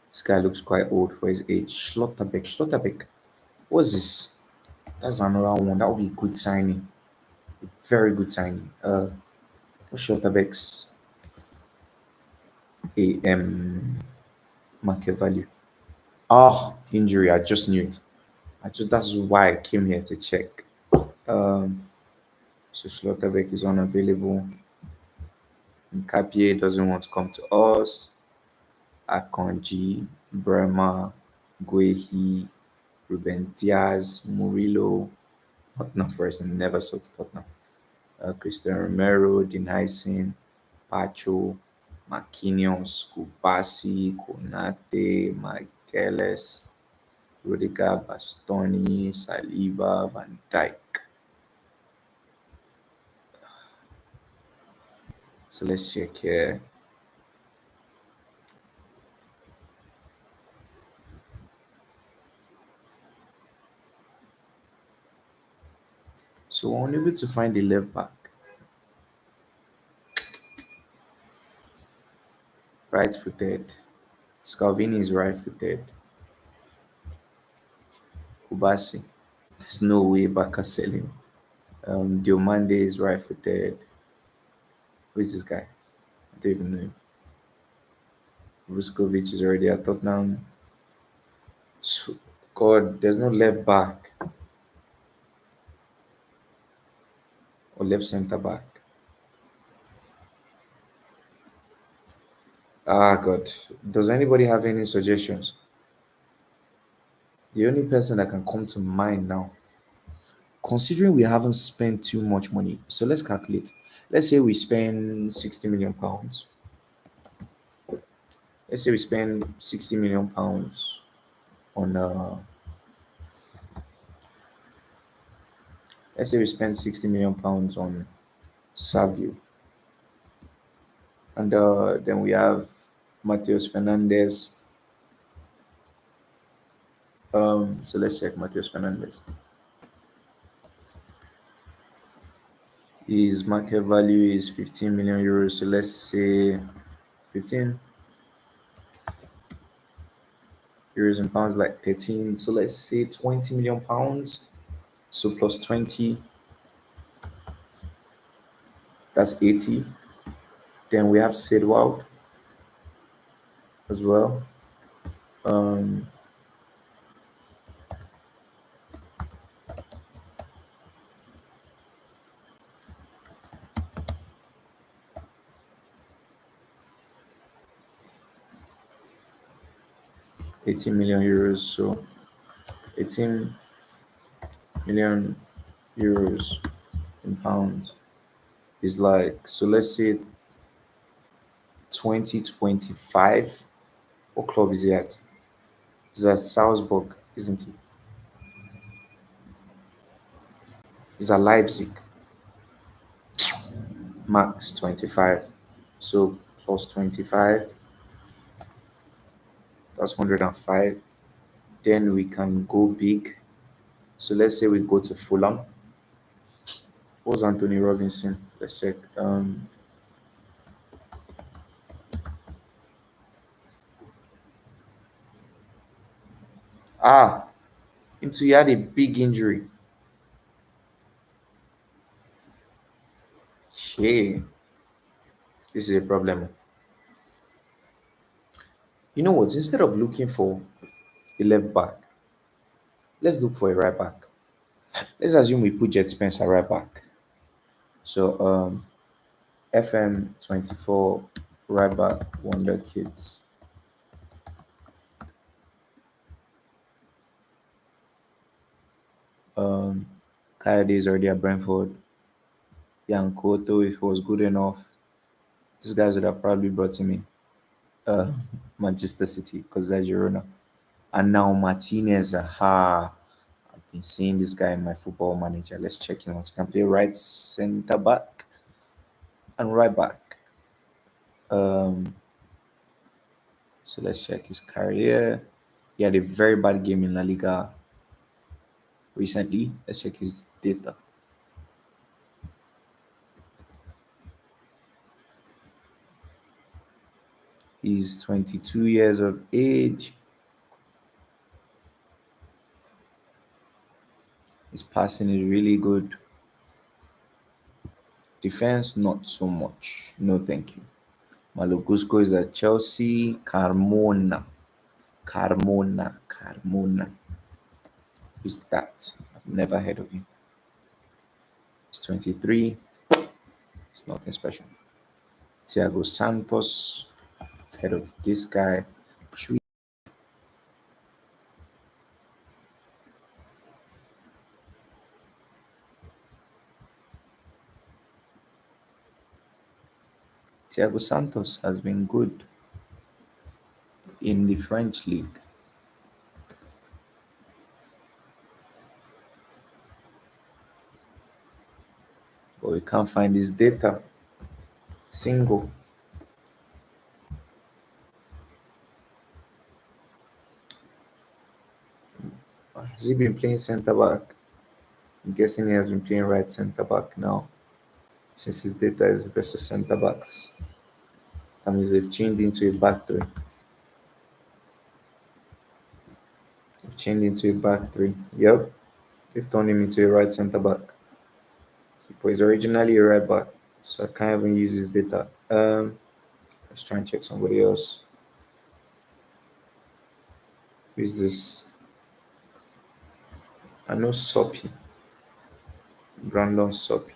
This guy looks quite old for his age. Schlotterbeck. What's this? That's another one. That would be a good signing. Very good signing. What's Schlotterbeck's AM market value? Oh, injury. I just knew it. That's why I came here to check. Um, so Schlotterbeck is unavailable. Hincapié doesn't want to come to us. Akonji, Bremer, Guehi, Ruben Diaz, Murillo, Tottenham first and never sold to Tottenham. Christian Romero, Denison, Pacho, Marquinhos, Kubasi, Konate, Michaelis, Rudiger, Bastoni, Saliba, Van Dijk. So let's check here. So we're unable to find the left back. Right footed. Scalvini is right footed. Kubasi. There's no way Baka selling. Diomande is right footed. Who is this guy? I don't even know him. Vuskovic is already at Tottenham. So, God, there's no left back or left centre back. Ah, God. Does anybody have any suggestions? The only person that can come to mind now, considering we haven't spent too much money, so let's calculate. Let's say we spend 60 million pounds. Let's say we spend 60 million pounds on let's say we spend 60 million pounds on Savio. And then we have Mateus Fernandez. So let's check Mateus Fernandez. His market value is 15 million euros. So let's say 15 euros in pounds, like 13. So let's say 20 million pounds. So plus 20, that's 80. Then we have Sidwell as well. Um, 18 million euros. So 18 million euros in pounds is like, so let's say 2025. What club is he at? He's at Salzburg, isn't he? He's at Leipzig, max 25. So plus 25. That's 105. Then we can go big. So let's say we go to Fulham. What's Anthony Robinson? Let's check. Ah, he had a big injury. Okay, this is a problem. You know what? Instead of looking for a left back, let's look for a right back. Let's assume we put Jet Spencer right back. So FM24 right back Wonder Kids. Um Kayode is already at Brentford. Yankoto, if he was good enough, these guys would have probably brought him in. Uh Manchester City because that's Girona. And now Martinez, aha. I've been seeing this guy in my football manager. Let's check him out. He can play right centre back and right back. Um so let's check his career. He had a very bad game in La Liga recently. Let's check his data. He's 22 years of age. His passing is really good. Defense, not so much. No, thank you. Malogusco is at Chelsea. Carmona. Who's that? I've never heard of him. He's 23. It's nothing special. Thiago Santos. I've heard of this guy. Should we- Thiago Santos has been good in the French league, but we can't find his data. Single. Has he been playing centre back? I'm guessing he has been playing right centre back now, since his data is versus centre backs. That means they've changed into a back three. They've changed into a back three. Yep, they've turned him into a right centre back. But he's originally a right back, so I can't even use his data. Let's try and check somebody else. Who is this? I know Soppy. Brandon Soppy.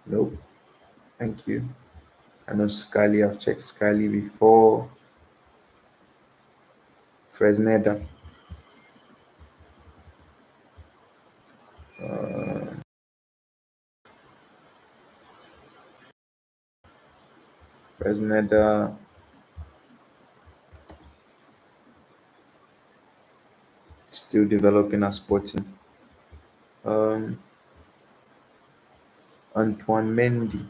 Nope. Thank you. I know Scally. I've checked Scally before. Fresneda. Uh, Fresneda. Still developing a Sporting. Um, Antoine Mendy.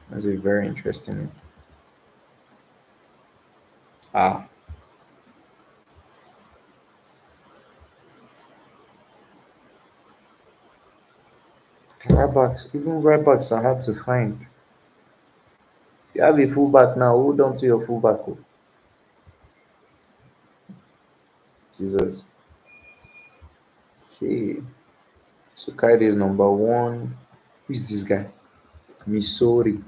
That's a very interesting name. Ah, right backs. Even right backs are hard to find. If you have a fullback now, hold on to your fullback. Oh. Jesus. Okay. So Kaide is number one. Who is this guy? Missouri.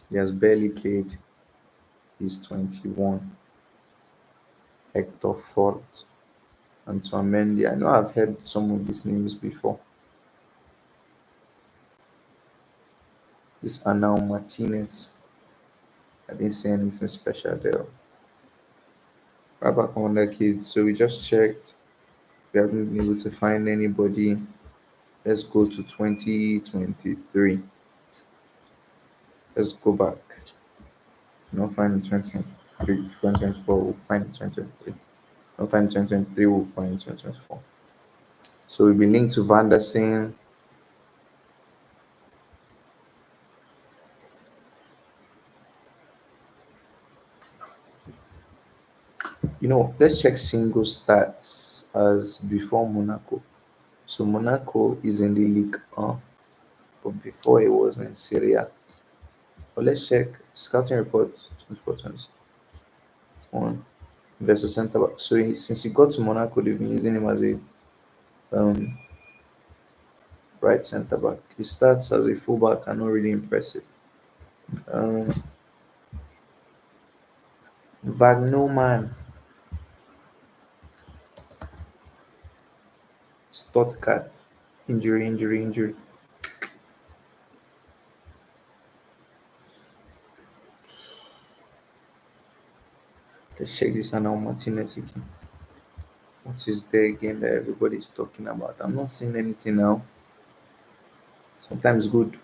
He has barely played. He's 21. Hector Fort. Antoine Mendy. I know I've heard some of these names before. This Anao Martinez. I didn't see anything special there. Right back on the kids. So we just checked. We haven't been able to find anybody. Let's go to 2023. Let's go back. Not finding 2023. 2024, we'll find 2023. We'll find 2023, we'll find 2024. So we'll be linked to Van der Sar. Let's check single stats as before Monaco. So Monaco is in the league, but before it was in Syria. But let's check scouting report 24-21 versus centre back. So since he got to Monaco, they've been using him as a um, right centre back. His stats as a fullback are not really impressive. Um, Wagnerman, Stuttgart, injury, injury, injury. Let's check this one now, Martinez again. What is there again that everybody's talking about? I'm not seeing anything now. Sometimes good.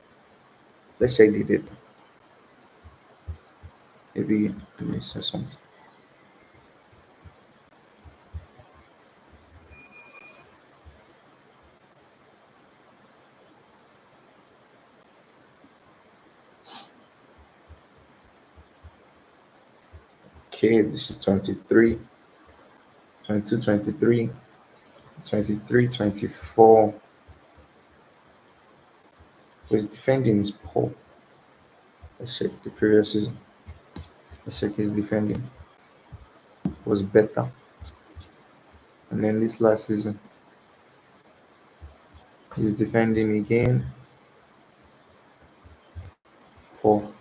Let's check the data. Maybe I missed something. Okay, this is 23, 22, 23, 23, 24. His defending is poor. Let's check the previous season. Let's check his defending was better. And then this last season, his defending again poor.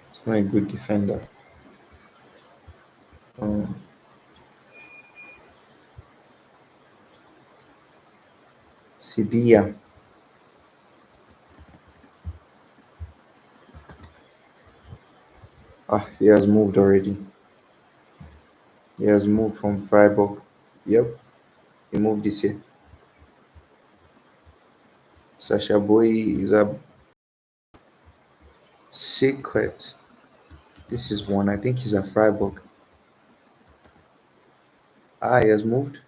He's not a good defender. Um, Sidia. He has moved already. He has moved from Freiburg. Yep, he moved this year. Sasha Boy is a secret. This is one. I think he's a Freiburg. He has moved.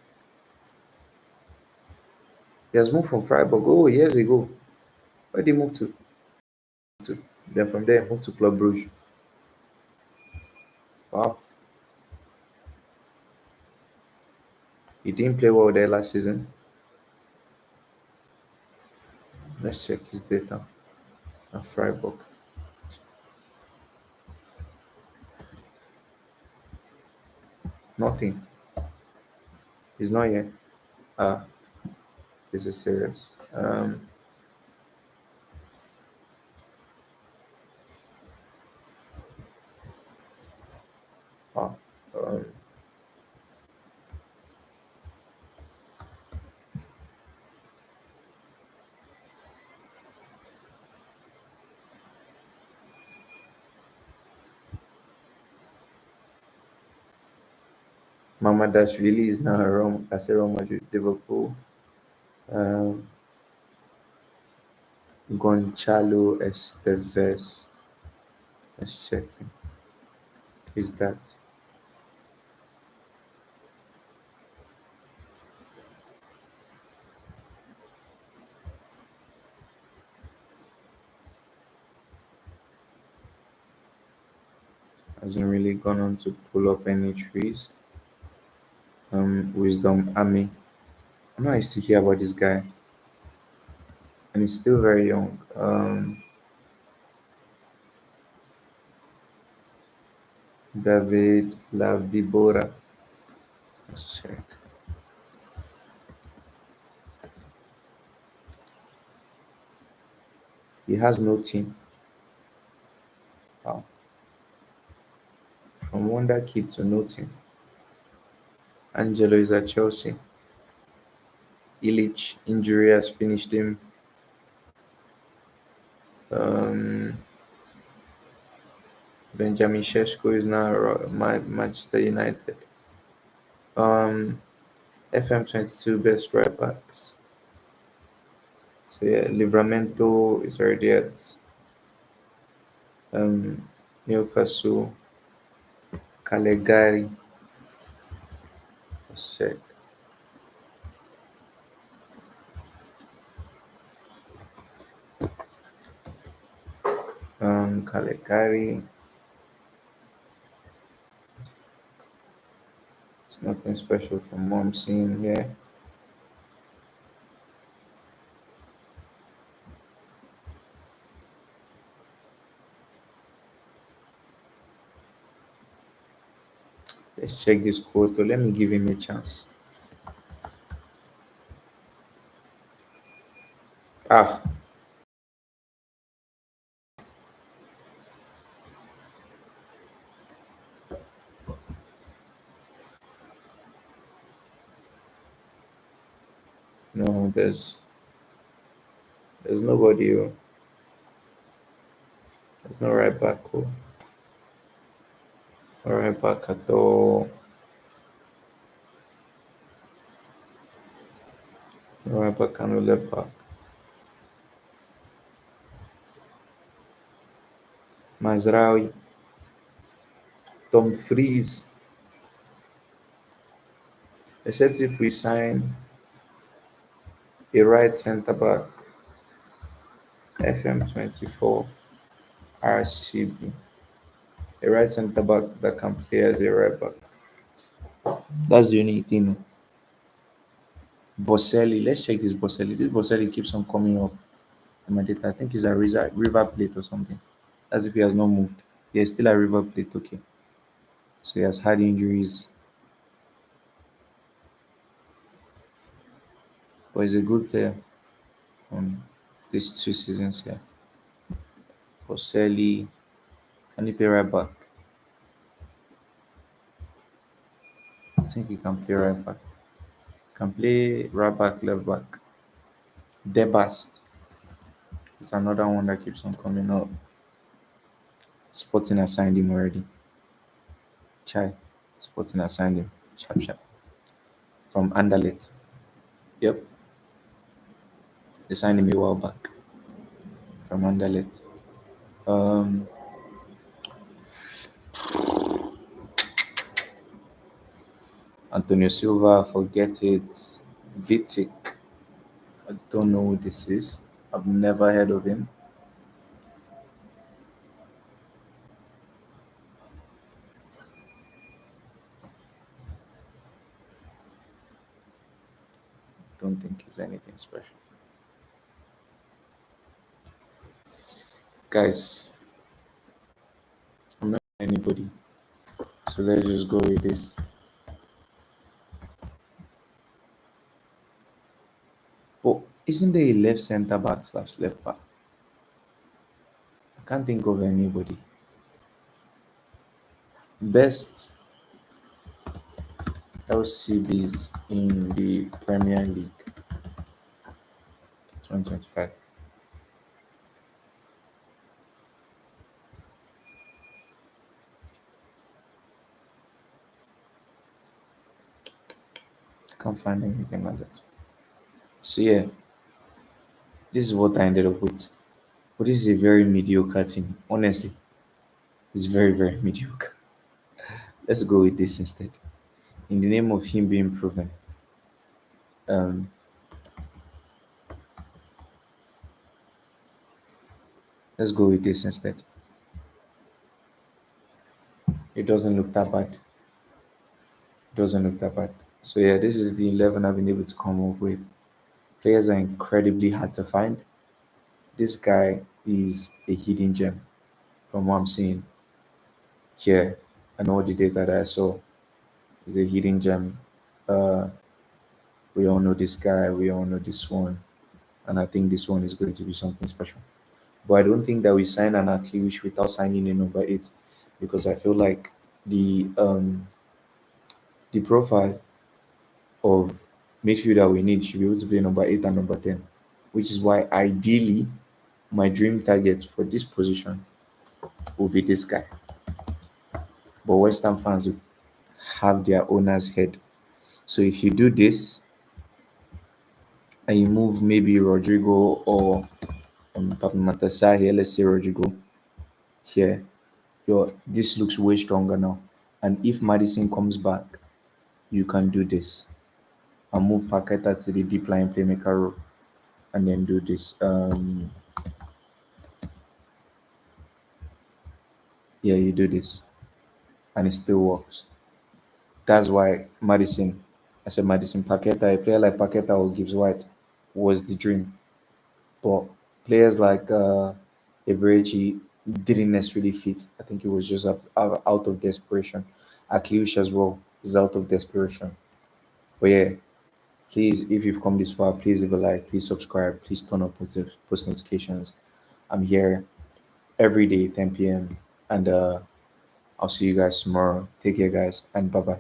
He has moved from Freiburg. Oh, years ago. Where did he move to? Then from there, he moved to Club Brugge. Wow. He didn't play well there last season. Let's check his data at Freiburg. Nothing. He's not yet. Ah, this is serious. Ah, um, Mamadashvili is now at Real Madrid, Liverpool. Um, Gonçalo Esteves. Let's check him. Is that? Hasn't really gone on to pull up any trees. Wisdom Army. I know I used to hear about this guy, and he's still very young. David Lavibora. Let's check. He has no team. Wow. From wonder kid to no team. Angelo is at Chelsea. Illich injury has finished him. Um, Benjamin Sheshko is now Manchester United. FM22 best right backs. So yeah, Livramento is already at Newcastle. Calegari. Check. Calegari. It's nothing special from what I'm seeing here. Let's check this quote. Let me give him a chance. Ah, no, there's nobody. There's no right back. Oh. No right back at all. No right back and no left back. Mazraoui, Tom Freeze. Except if we sign a right centre back, FM24 RCB. A right centre back that can play as a right back. That's the only thing. Boselli, let's check this Boselli. This Boselli keeps on coming up in my data. I think he's a River Plate or something. As if he has not moved. He's still a River Plate, okay. So he has had injuries, but he's a good player from these 2 seasons here. Boselli, can he play right back? I think he can play right back. Can play right back, left back. Debast is another one that keeps on coming up. Sporting has signed him already. Chai. Sporting has signed him. Sharp, sharp. From Anderlecht. Yep. They signed him a while back. From Anderlecht. Um, Antonio Silva, forget it. Vitic. I don't know who this is. I've never heard of him. Don't think he's anything special. Guys, I'm not anybody. So let's just go with this. But isn't there a left centre back slash left back? I can't think of anybody. Best LCBs in the Premier League 2025. Can't find anything like that. So yeah, this is what I ended up with. But this is a very mediocre team. Honestly, it's very, very mediocre. Let's go with this instead. In the name of him being proven. Um, let's go with this instead. It doesn't look that bad. It doesn't look that bad. So yeah, this is the 11 I've been able to come up with. Players are incredibly hard to find. This guy is a hidden gem from what I'm seeing here and all the data that I saw is a hidden gem. Uh, we all know this guy, we all know this one, and I think this one is going to be something special. But I don't think that we sign an Atliwish without signing a number 8 because I feel like the profile of midfielder we need should be able to play number 8 and number 10, which is why ideally my dream target for this position will be this guy. But West Ham fans will have their owner's head. So if you do this and you move maybe Rodrygo or Papi Matassa here, let's say Rodrygo here, this looks way stronger now. And if Madison comes back, you can do this. And move Paqueta to the deep line playmaker role, and then do this. Yeah, you do this, and it still works. That's why I said Madison Paqueta, a player like Paqueta or Gibbs White was the dream. But players like Eberechi didn't necessarily fit. I think it was just out of desperation. Akliush as well is out of desperation. But yeah, please, if you've come this far, please leave a like, please subscribe, please turn on post notifications. I'm here every day, 10 p.m. And I'll see you guys tomorrow. Take care, guys, and bye bye.